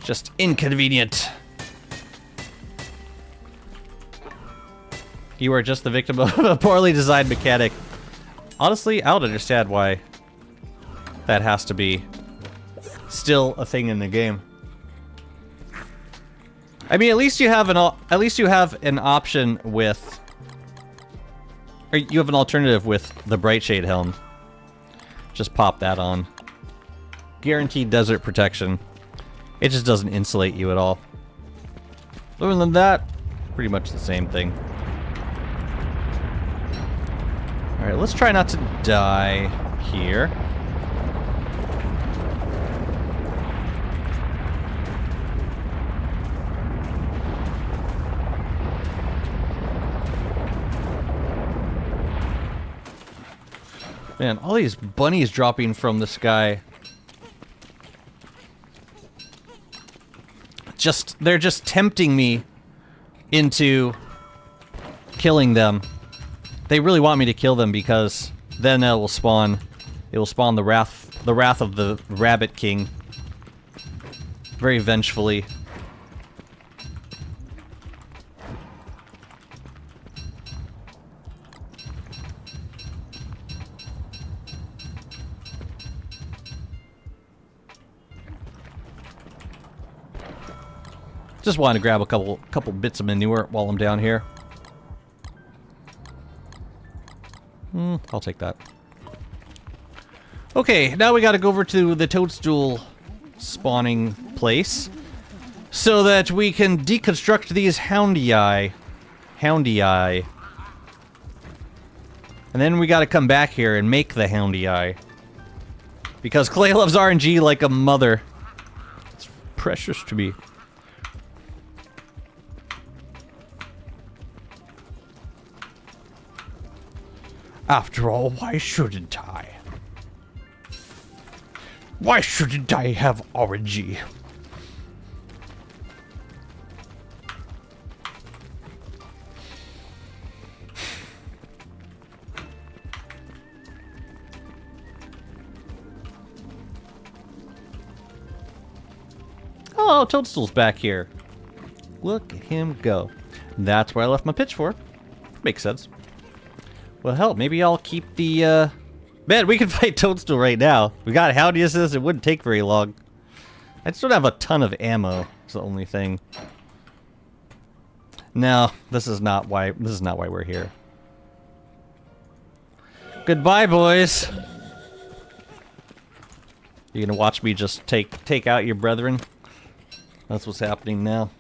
Just inconvenient. You are just the victim of a poorly designed mechanic. Honestly, I don't understand why that has to be still a thing in the game. I mean, at least you have an option with, or you have an alternative with the Bright Shade helm. Just pop that on. Guaranteed desert protection. It just doesn't insulate you at all. Other than that, pretty much the same thing. Alright, let's try not to die here. Man, all these bunnies dropping from the sky. They're just tempting me into killing them. They really want me to kill them because then it will spawn the wrath of the Rabbit King. Very vengefully. Just wanted to grab a couple bits of manure while I'm down here. I'll take that. Okay, now we gotta go over to the Toadstool spawning place so that we can deconstruct these Houndii. And then we gotta come back here and make the Houndii. Because Clay loves RNG like a mother. It's precious to me. After all, why shouldn't I? Why shouldn't I have RNG? Oh, Toadstool's back here. Look at him go. That's where I left my pitchfork. Makes sense. Well, hell, maybe I'll keep the, Man, we can fight Toadstool right now. We got Houndiuses, it wouldn't take very long. I just don't have a ton of ammo, is the only thing. No, this is not why we're here. Goodbye, boys. You gonna watch me just take out your brethren? That's what's happening now.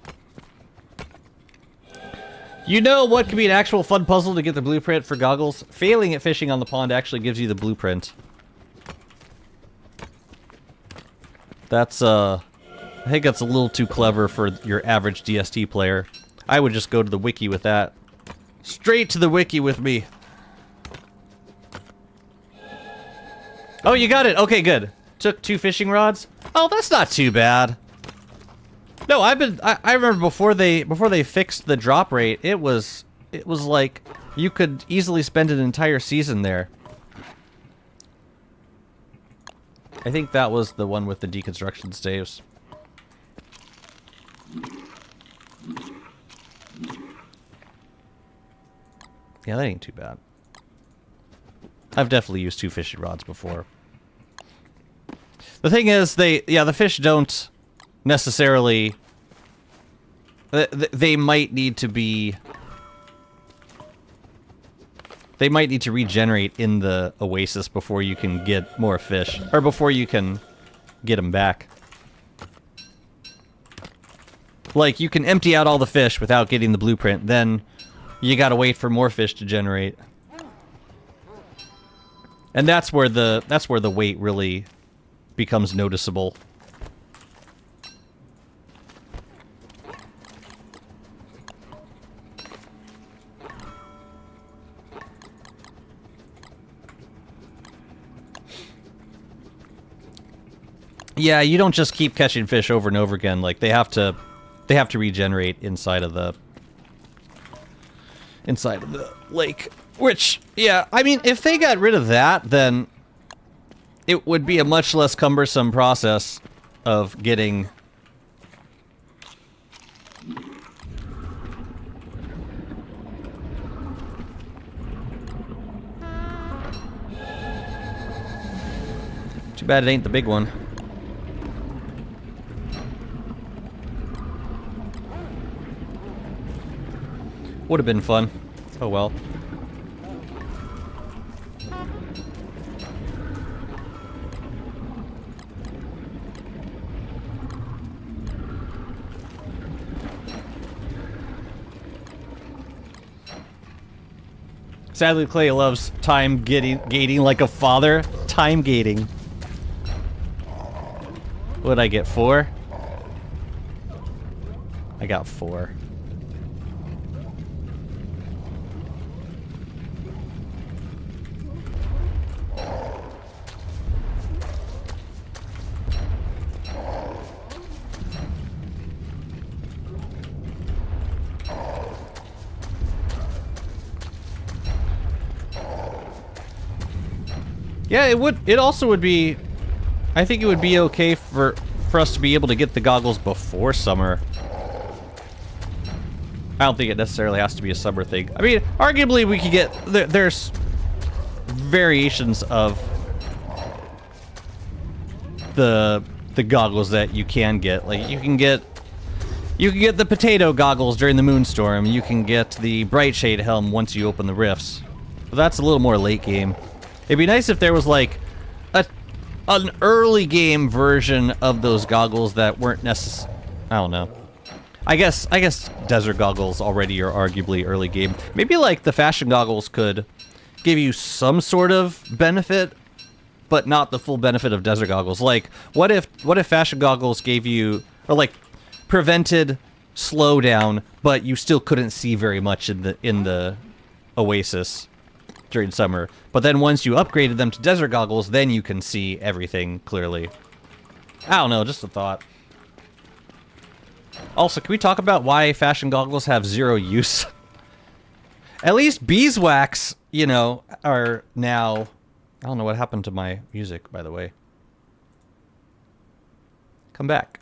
You know what could be an actual fun puzzle to get the blueprint for goggles? Failing at fishing on the pond actually gives you the blueprint. That's, I think that's a little too clever for your average DST player. I would just go to the wiki with that. Straight to the wiki with me. Oh, you got it! Okay, good. Took 2 fishing rods? Oh, that's not too bad. No, I remember before they fixed the drop rate, it was like you could easily spend an entire season there. I think that was the one with the deconstruction staves. Yeah, that ain't too bad. I've definitely used 2 fishing rods before. The thing is, the fish don't necessarily... They might need to be... They might need to regenerate in the oasis before you can get more fish. Or before you can get them back. Like, you can empty out all the fish without getting the blueprint, then you gotta wait for more fish to generate. And that's where the wait really becomes noticeable. Yeah, you don't just keep catching fish over and over again. Like, they have to regenerate inside of the inside of the lake. Which, yeah, I mean, if they got rid of that, then it would be a much less cumbersome process of getting... Too bad it ain't the big one. Would have been fun. Oh well. Sadly, Clay loves time gating like a father. Time gating. What'd I get? 4? I got 4. Yeah, it would. It also would be. I think it would be okay for us to be able to get the goggles before summer. I don't think it necessarily has to be a summer thing. I mean, arguably we could get there's variations of the goggles that you can get. Like you can get the potato goggles during the moonstorm. You can get the bright shade helm once you open the rifts. But that's a little more late game. It'd be nice if there was like an early game version of those goggles that weren't necessary. I don't know. I guess desert goggles already are arguably early game. Maybe like the fashion goggles could give you some sort of benefit, but not the full benefit of desert goggles. Like what if fashion goggles gave you, or like prevented slowdown, but you still couldn't see very much in the oasis during summer. But then once you upgraded them to desert goggles, then you can see everything clearly. I don't know, just a thought. Also, can we talk about why fashion goggles have 0 use? At least beeswax, you know, are now... I don't know what happened to my music, by the way. Come back.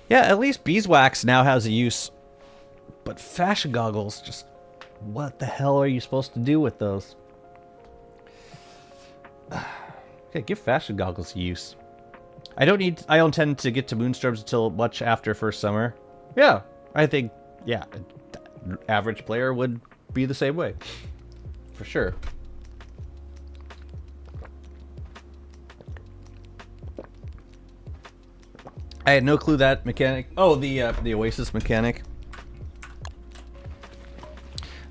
Yeah, at least beeswax now has a use. But fashion goggles, just... what the hell are you supposed to do with those? Okay, give fashion goggles use. I don't intend to get to moonstorms until much after first summer. Yeah, I think, yeah, average player would be the same way. For sure. I had no clue that mechanic... Oh, the Oasis mechanic.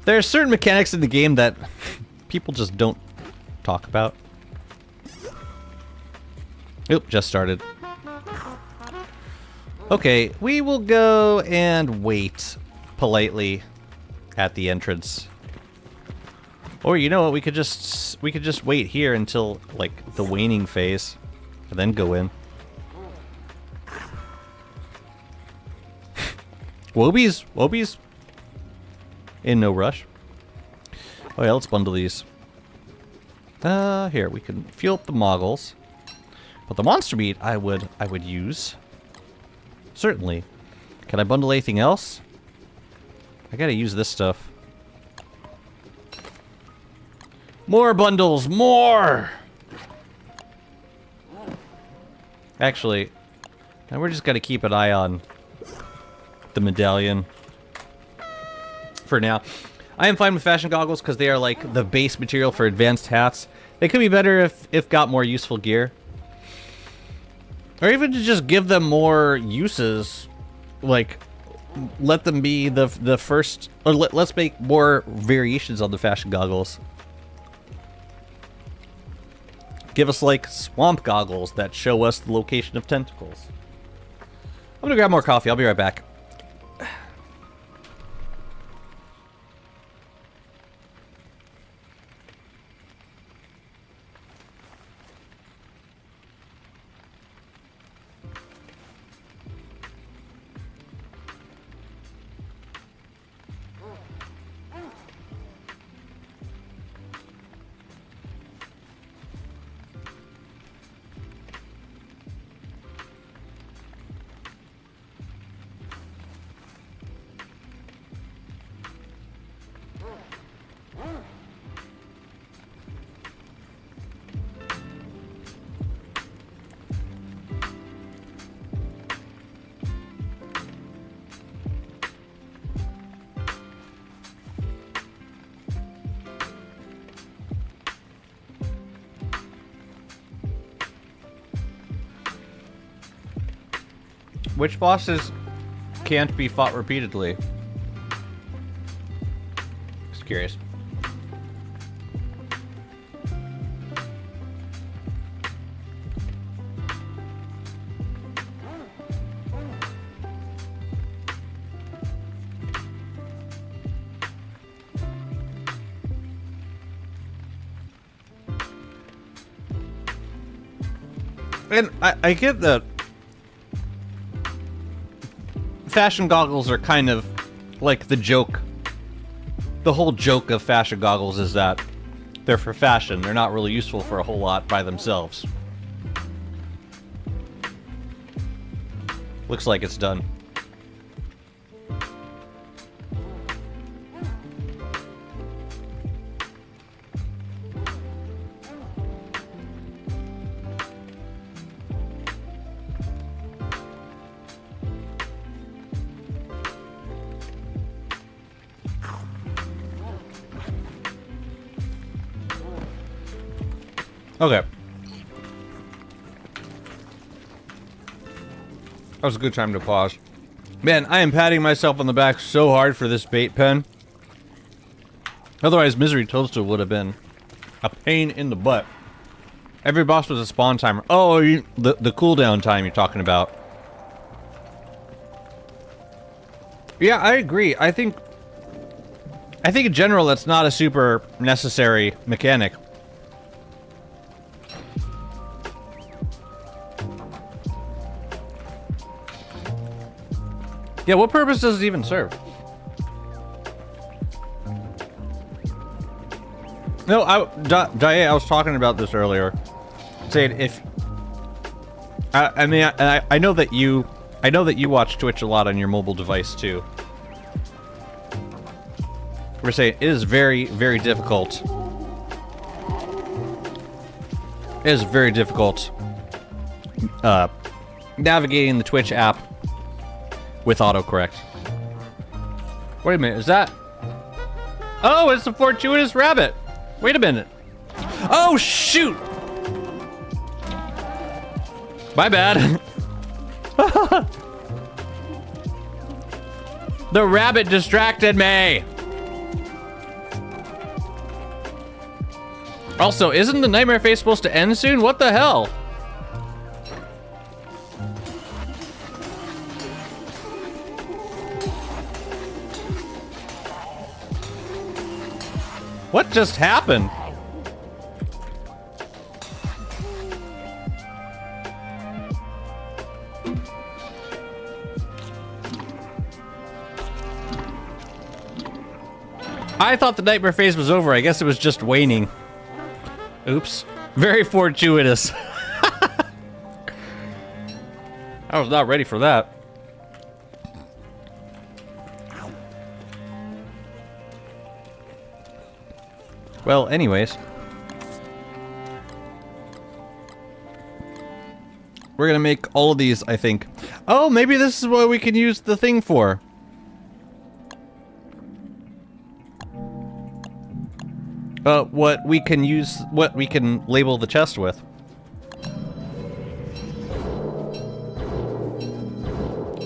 There are certain mechanics in the game that people just don't talk about. Oop, just started. Okay, we will go and wait politely at the entrance. Or you know what, we could just wait here until like the waning phase and then go in. Wobies in no rush. Oh yeah, let's bundle these. Here, we can fuel up the moggles. But the monster meat I would use. Certainly. Can I bundle anything else? I gotta use this stuff. More bundles! More! Actually, now we're just gonna keep an eye on the medallion for now. I am fine with fashion goggles because they are like the base material for advanced hats. They could be better if got more useful gear. Or even to just give them more uses, like let them be the first, or let's make more variations on the fashion goggles. Give us like swamp goggles that show us the location of tentacles. I'm gonna grab more coffee. I'll be right back. Which bosses can't be fought repeatedly? Just curious. And I get that fashion goggles are kind of like the joke. The whole joke of fashion goggles is that they're for fashion. They're not really useful for a whole lot by themselves. Looks like it's done. Okay. That was a good time to pause. Man, I am patting myself on the back so hard for this bait pen. Otherwise, Misery Toadstool would have been a pain in the butt. Every boss was a spawn timer. Oh, the cooldown time you're talking about. Yeah, I agree. I think in general that's not a super necessary mechanic. Yeah, what purpose does it even serve? No, I was talking about this earlier. Saying if I mean I know that you watch Twitch a lot on your mobile device too. We're saying it is very, very difficult. It is very difficult navigating the Twitch app with autocorrect. Wait a minute, is that... Oh, it's the fortuitous rabbit! Wait a minute. Oh, shoot! My bad. The rabbit distracted me! Also, isn't the nightmare phase supposed to end soon? What the hell? What just happened? I thought the nightmare phase was over. I guess it was just waning. Oops. Very fortuitous. I was not ready for that. Well, anyways. We're gonna make all of these, I think. Oh, maybe this is what we can use the thing for. What we can label the chest with.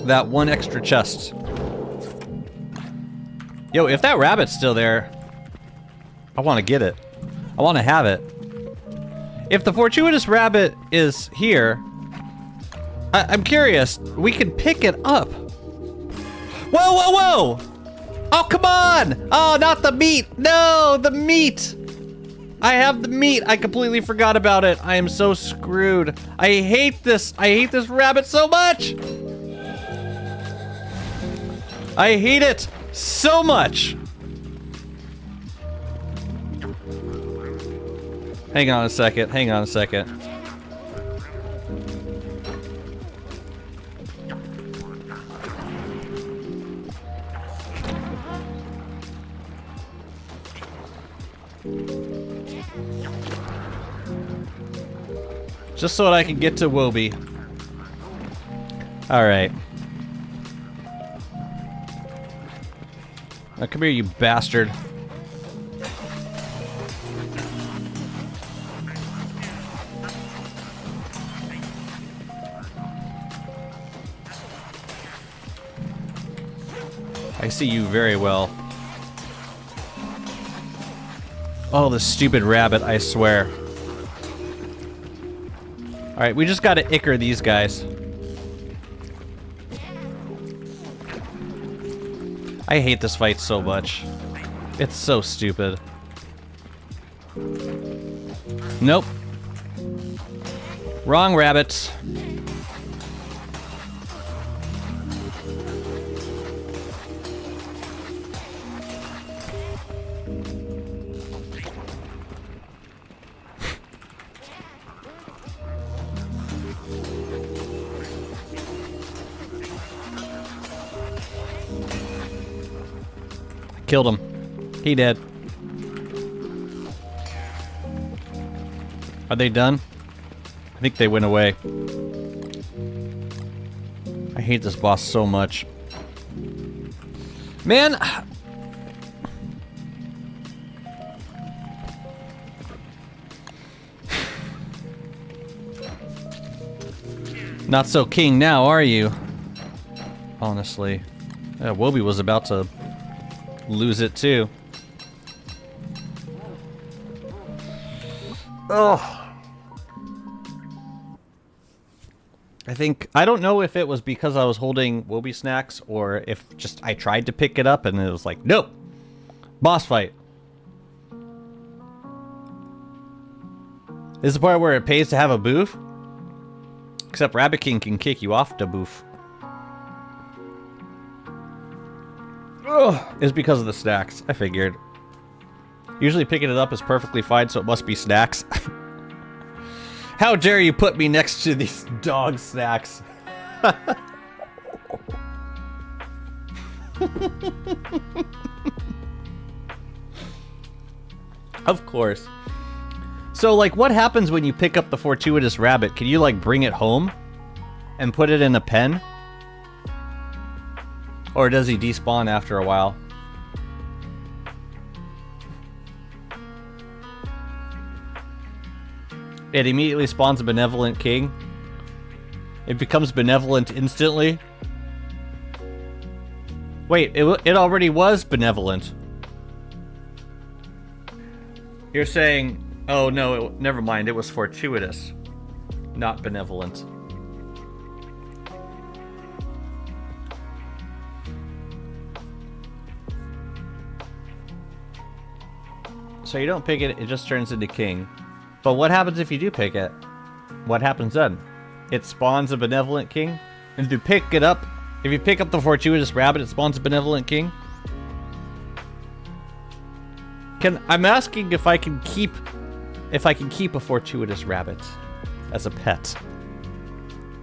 That one extra chest. Yo, if that rabbit's still there, I want to get it. I want to have it. If the fortuitous rabbit is here, I'm curious. We can pick it up. Whoa, whoa, whoa! Oh, come on! Oh, not the meat! No, the meat! I have the meat. I completely forgot about it. I am so screwed. I hate this. I hate this rabbit so much. I hate it so much. Hang on a second. Hang on a second. Just so that I can get to Woby. Alright. Now come here, you bastard. I see you very well. Oh, the stupid rabbit, I swear. Alright, we just gotta icker these guys. I hate this fight so much. It's so stupid. Nope. Wrong rabbits. Killed him. He dead. Are they done? I think they went away. I hate this boss so much. Man! Not so king now, are you? Honestly. Yeah, Wobie was about to lose it too. Oh. I don't know if it was because I was holding Wobie snacks or if just I tried to pick it up and it was like, nope. Boss fight. This is the part where it pays to have a booth. Except Rabbit King can kick you off the booth. Ugh, it's because of the snacks, I figured. Usually picking it up is perfectly fine, so it must be snacks. How dare you put me next to these dog snacks? Of course. So, like, what happens when you pick up the fortuitous rabbit? Can you, like, bring it home and put it in a pen? Or does he despawn after a while? It immediately spawns a benevolent king. It becomes benevolent instantly. Wait, it already was benevolent. You're saying, oh no, never mind, it was fortuitous, not benevolent. So you don't pick it, it just turns into king. But what happens if you do pick it? What happens then? It spawns a benevolent king? And if you pick it up, if you pick up the fortuitous rabbit, it spawns a benevolent king? I'm asking if I can keep a fortuitous rabbit as a pet.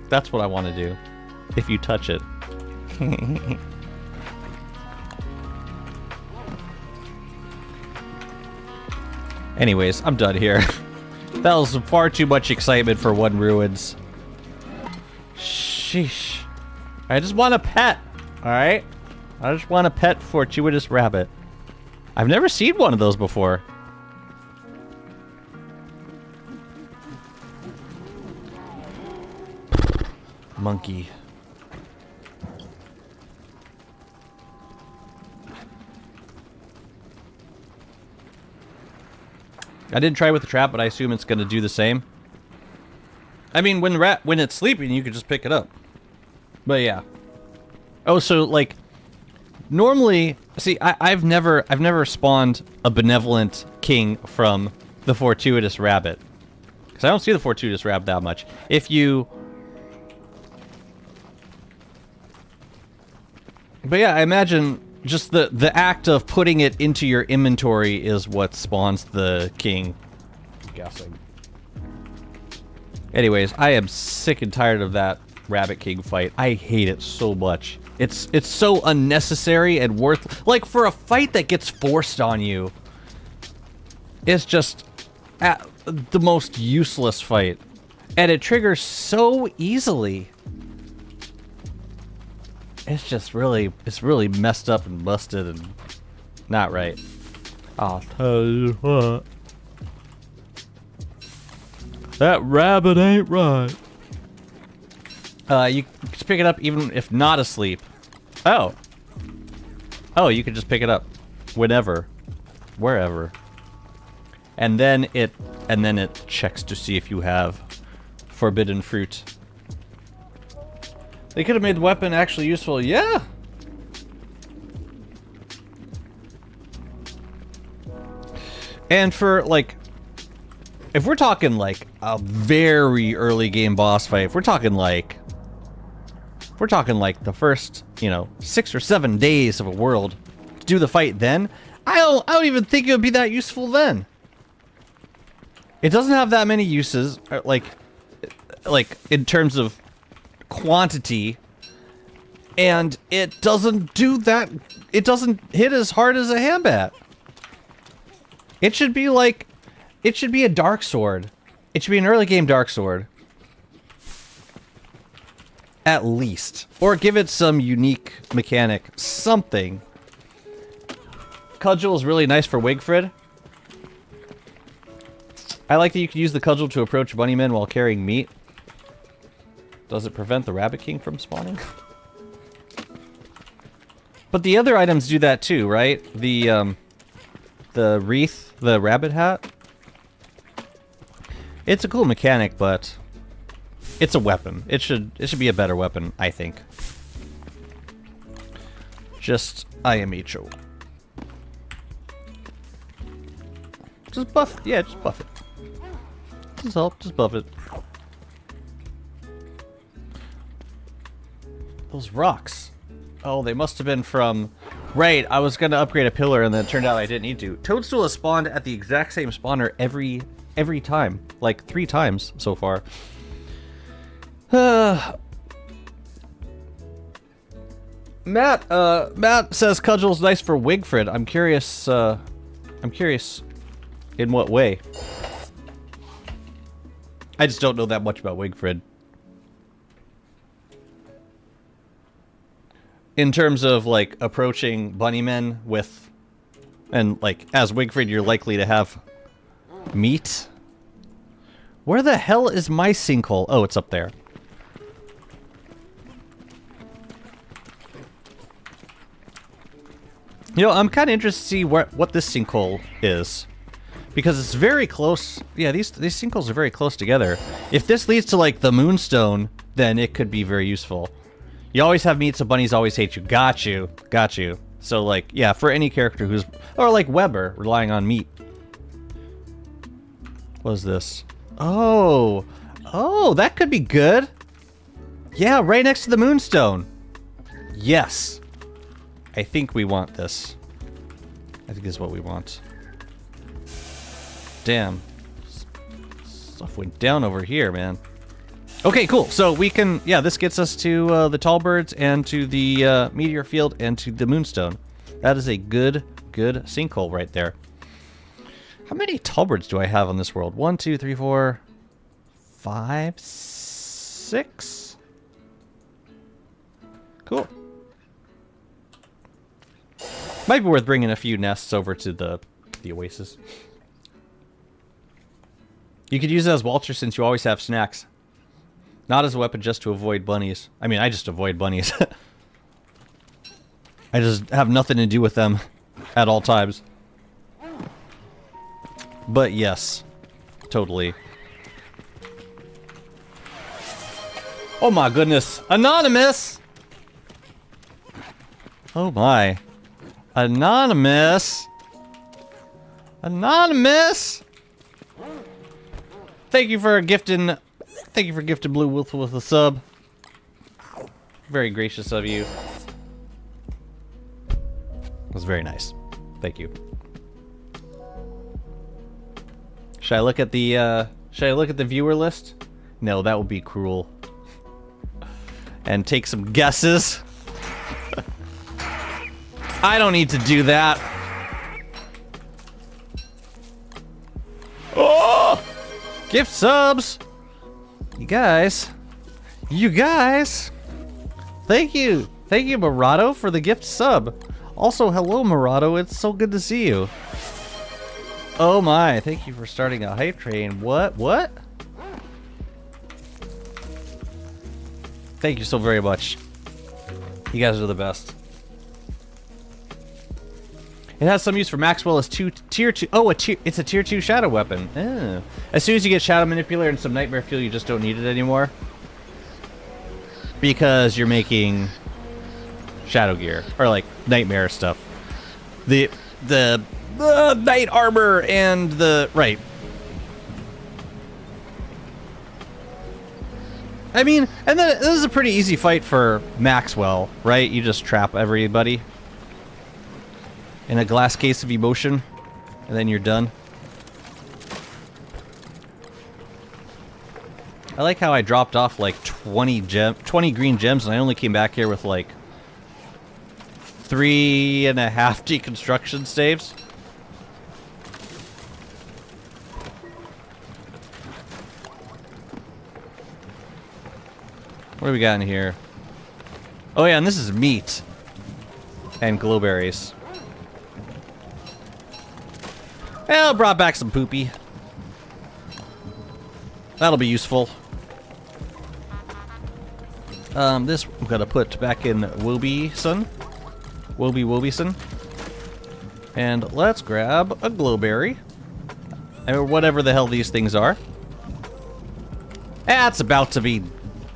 That's what I want to do. If you touch it. Anyways, I'm done here. That was far too much excitement for one ruins. Sheesh. I just want a pet, alright? I just want a pet fortuitous rabbit. I've never seen one of those before. Monkey. I didn't try with the trap, but I assume it's going to do the same. I mean, when it's sleeping, you could just pick it up. But yeah. Oh, so like normally, see, I've never spawned a benevolent king from the fortuitous rabbit. Because I don't see the fortuitous rabbit that much. If you... But yeah, I imagine just the act of putting it into your inventory is what spawns the king. I'm guessing. Anyways, I am sick and tired of that Rabbit King fight. I hate it so much. It's so unnecessary and worth... Like, for a fight that gets forced on you, it's just the most useless fight. And it triggers so easily. It's just really... It's really messed up and busted and not right. I'll tell you what. That rabbit ain't right. You can pick it up even if not asleep. Oh. Oh, you can just pick it up whenever, wherever. And then it checks to see if you have forbidden fruit. They could have made the weapon actually useful. Yeah. And for like, if we're talking like a very early game boss fight, if we're talking like the first, you know, 6 or 7 days of a world to do the fight, then I don't even think it would be that useful then. It doesn't have that many uses, like in terms of quantity, and it doesn't do that. It doesn't hit as hard as a handbat. It should be like, it should be a dark sword. It should be an early game dark sword. At least. Or give it some unique mechanic. Something. Cudgel is really nice for Wigfrid. I like that you can use the cudgel to approach bunnymen while carrying meat. Does it prevent the Rabbit King from spawning? But the other items do that too, right? The wreath, the rabbit hat. It's a cool mechanic, but it's a weapon. It should be a better weapon, I think. Just IMHO. Just buff it. Yeah, just buff it. Just buff it. Those rocks. Oh, they must have been from... Right, I was gonna upgrade a pillar and then it turned out I didn't need to. Toadstool has spawned at the exact same spawner every time. Like 3 times so far. Matt says Cudgel's nice for Wigfrid. I'm curious in what way. I just don't know that much about Wigfrid. In terms of, like, approaching bunnymen with... And, like, as Wigfrid, you're likely to have meat. Where the hell is my sinkhole? Oh, it's up there. You know, I'm kind of interested to see what this sinkhole is. Because it's very close. Yeah, these sinkholes are very close together. If this leads to, like, the moonstone, then it could be very useful. You always have meat, so bunnies always hate you. Got you. Got you. So, like, yeah, for any character who's... Or, like, Weber, relying on meat. What is this? Oh. Oh, that could be good. Yeah, right next to the moonstone. Yes. I think we want this. I think this is what we want. Damn. Stuff went down over here, man. Okay, cool. So we can... Yeah, this gets us to the tall birds and to the meteor field and to the moonstone. That is a good sinkhole right there. How many tall birds do I have on this world? 1, 2, 3, 4, 5, 6? Cool. Might be worth bringing a few nests over to the oasis. You could use it as Walter since you always have snacks. Not as a weapon, just to avoid bunnies. I mean, I just avoid bunnies. I just have nothing to do with them at all times. But yes, totally. Oh my goodness. Anonymous! Oh my. Anonymous! Anonymous! Thank you for gifting Blue Wolf with a sub. Very gracious of you. It was very nice. Thank you. Should I look at the viewer list? No, that would be cruel. And take some guesses. I don't need to do that. Oh! Gift subs! You guys. Thank you, Marauder, for the gift sub. Also, hello, Marauder. It's so good to see you. Oh my, thank you for starting a hype train. What? Thank you so very much. You guys are the best. It has some use for Maxwell as tier 2. Oh, it's a tier 2 shadow weapon. Oh. As soon as you get Shadow Manipulator and some Nightmare Fuel, you just don't need it anymore. Because you're making shadow gear. Or like nightmare stuff. The Night Armor and the... Right. I mean, and then this is a pretty easy fight for Maxwell, right? You just trap everybody in a glass case of emotion, and then you're done. I like how I dropped off like 20 green gems, and I only came back here with like 3.5 deconstruction saves. What do we got in here? Oh yeah, and this is meat. And glowberries. Well, brought back some poopy. That'll be useful. This I'm gonna put back in Wobie-son. Wobie-son. And let's grab a glowberry. And whatever the hell these things are. It's about to be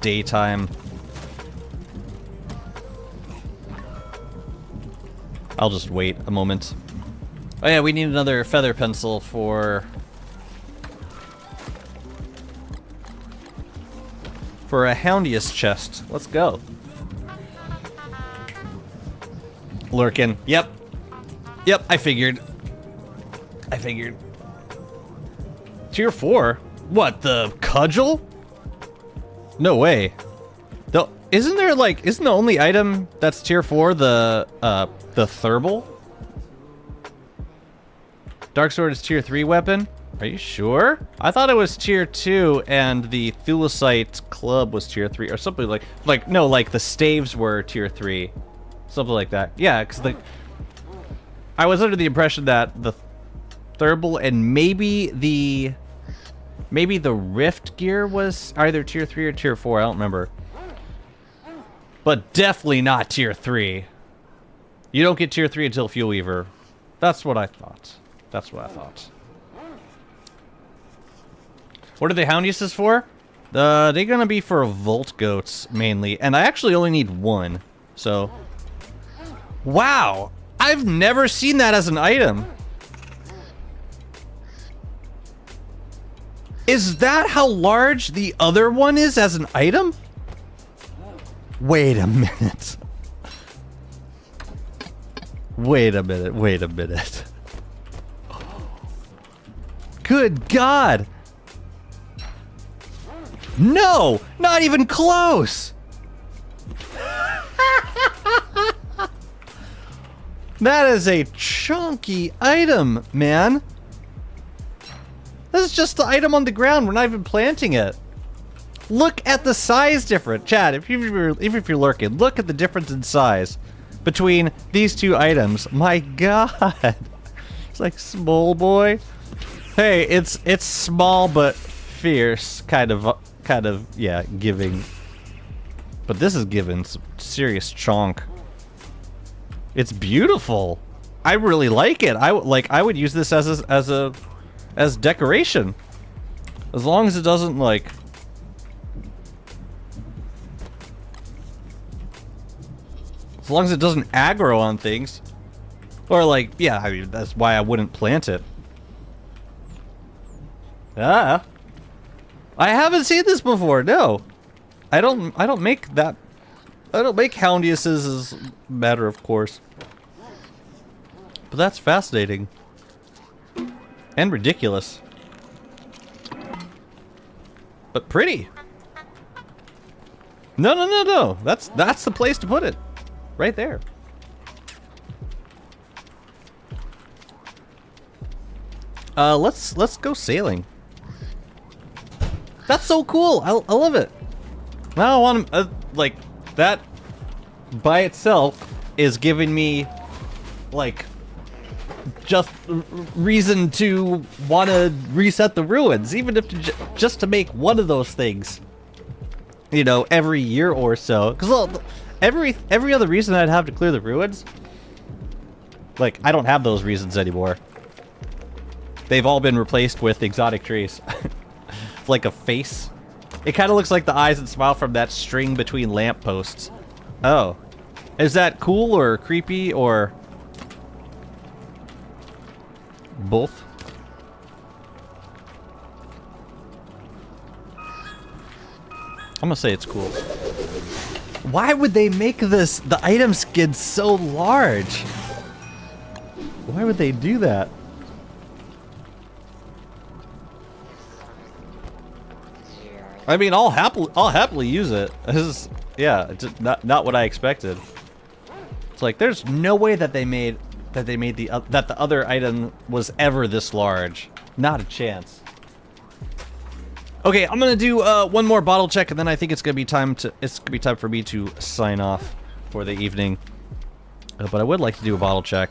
daytime. I'll just wait a moment. Oh yeah, we need another feather pencil for a Houndius chest. Let's go. Lurkin. Yep. Yep, I figured. Tier 4? What, the cudgel? No way. Isn't the only item that's tier 4 the Thurble? Dark Sword is tier 3 weapon? Are you sure? I thought it was tier 2 and the Thulecite club was tier 3 or something like the staves were tier 3. Something like that. Yeah, because I was under the impression that the Thurble and maybe the Rift gear was either tier 3 or tier 4, I don't remember. But definitely not tier 3. You don't get tier 3 until Fuel Weaver. That's what I thought. What are the Houndiuses for? They're gonna be for Volt Goats, mainly. And I actually only need one, so... Wow! I've never seen that as an item! Is that how large the other one is as an item? Wait a minute. Wait a minute. Good God! No! Not even close! That is a chunky item, man. This is just the item on the ground. We're not even planting it. Look at the size difference. Chad, if you're lurking, look at the difference in size between these two items. My God. It's like small boy. Hey, it's small but fierce, kind of, yeah, giving. But this is giving some serious chonk. It's beautiful. I really like it. I would use this as decoration. As long as it doesn't like as long as it doesn't aggro on things. Or like, yeah, I mean, that's why I wouldn't plant it. Ah. I haven't seen this before, no. I don't make Houndiuses as a matter of course. But that's fascinating. And ridiculous. But pretty. No. That's the place to put it. Right there. Let's go sailing. That's so cool. I love it. Now I want to, like, that by itself is giving me, like, just reason to want to reset the ruins, even if just to make one of those things, you know, every year or so. Because every other reason I'd have to clear the ruins Like, I don't have those reasons anymore. They've all been replaced with exotic trees. Like a face. It kind of looks like the eyes and smile from that string between lampposts. Oh. Is that cool or creepy or both? I'm gonna say it's cool. Why would they make this, the item skid, so large? Why would they do that? I mean, I'll happily use it. This is, yeah, just not what I expected. It's like there's no way that they made that the other item was ever this large. Not a chance. Okay, I'm gonna do one more bottle check, and then I think it's gonna be time for me to sign off for the evening. But I would like to do a bottle check.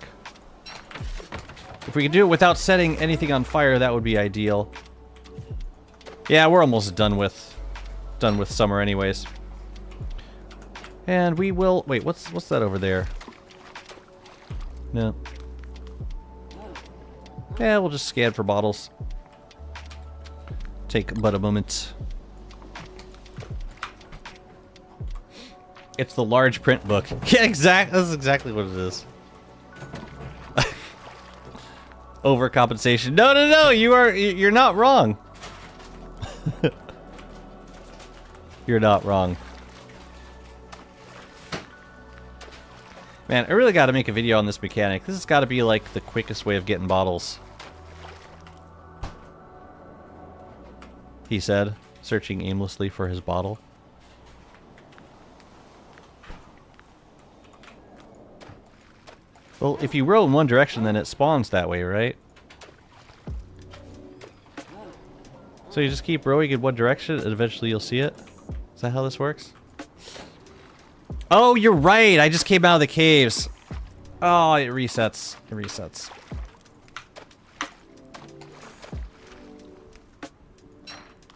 If we could do it without setting anything on fire, that would be ideal. Yeah, we're almost done with summer, anyways. And we will wait. What's that over there? No. Yeah, we'll just scan for bottles. Take but a moment. It's the large print book. Yeah, that's exactly what it is. Overcompensation. No, you're not wrong. You're not wrong. Man, I really got to make a video on this mechanic. This has got to be like the quickest way of getting bottles. He said, searching aimlessly for his bottle. Well, if you row in one direction, then it spawns that way, right? So you just keep rowing in one direction, and eventually you'll see it? Is that how this works? Oh, you're right! I just came out of the caves. Oh, it resets. It resets.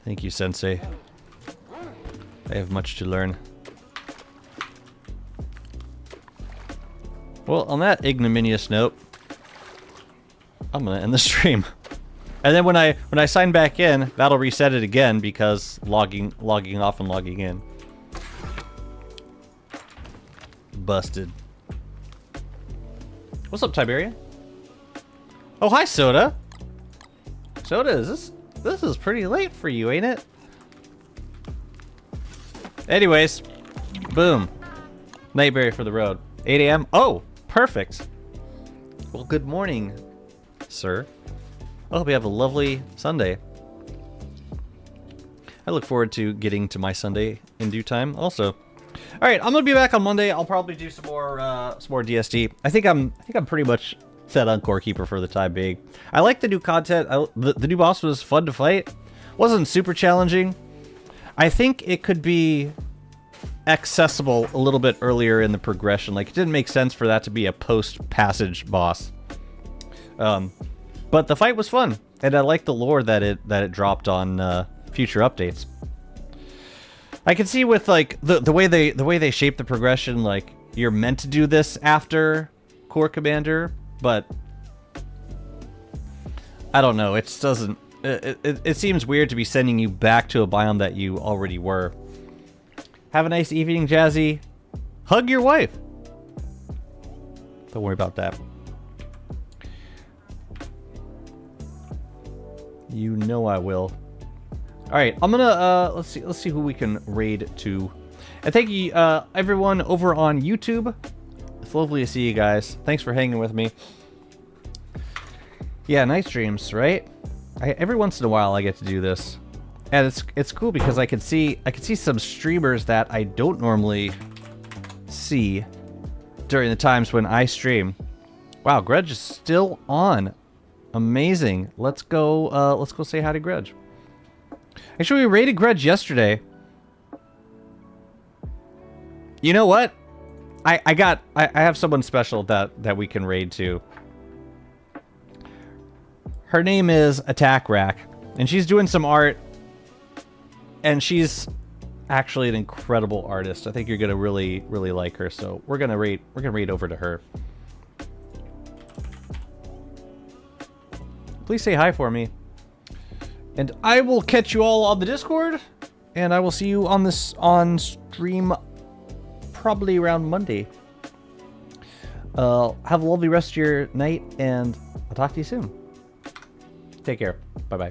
Thank you, Sensei. I have much to learn. Well, on that ignominious note, I'm gonna end the stream. And then when I sign back in, that'll reset it again because logging off and logging in. Busted. What's up, Tiberian? Oh, hi, Soda. Soda, this is pretty late for you, ain't it? Anyways, boom. Nightberry for the road. 8 a.m. Oh, perfect. Well, good morning, sir. I hope you have a lovely Sunday. I look forward to getting to my Sunday in due time also. All right, I'm gonna be back on Monday. I'll probably do some more DSD. I think I'm pretty much set on Core Keeper for the time being. I like the new content. The new boss was fun to fight. Wasn't super challenging. I think it could be accessible a little bit earlier in the progression. Like, it didn't make sense for that to be a post-passage boss. But the fight was fun, and I like the lore that it dropped on future updates. I can see with like the way they shape the progression, like you're meant to do this after Core Commander, but I don't know. It doesn't. It seems weird to be sending you back to a biome that you already were. Have a nice evening, Jazzy. Hug your wife. Don't worry about that. You know I will. All right, I'm gonna let's see who we can raid to. And thank you everyone over on YouTube. It's lovely to see you guys. Thanks for hanging with me. Yeah, night streams, right? Every once in a while I get to do this. And it's cool because I can see some streamers that I don't normally see during the times when I stream. Wow, Grudge is still on. Amazing. Let's go say hi to Grudge. Actually, we raided Grudge yesterday. You know what? I have someone special that we can raid to. Her name is Attack Rack, and she's doing some art. And she's actually an incredible artist. I think you're gonna really like her. So we're gonna raid over to her. please say hi for me. And I will catch you all on the Discord, and I will see you on stream probably around Monday. Have a lovely rest of your night, and I'll talk to you soon. Take care. Bye-bye.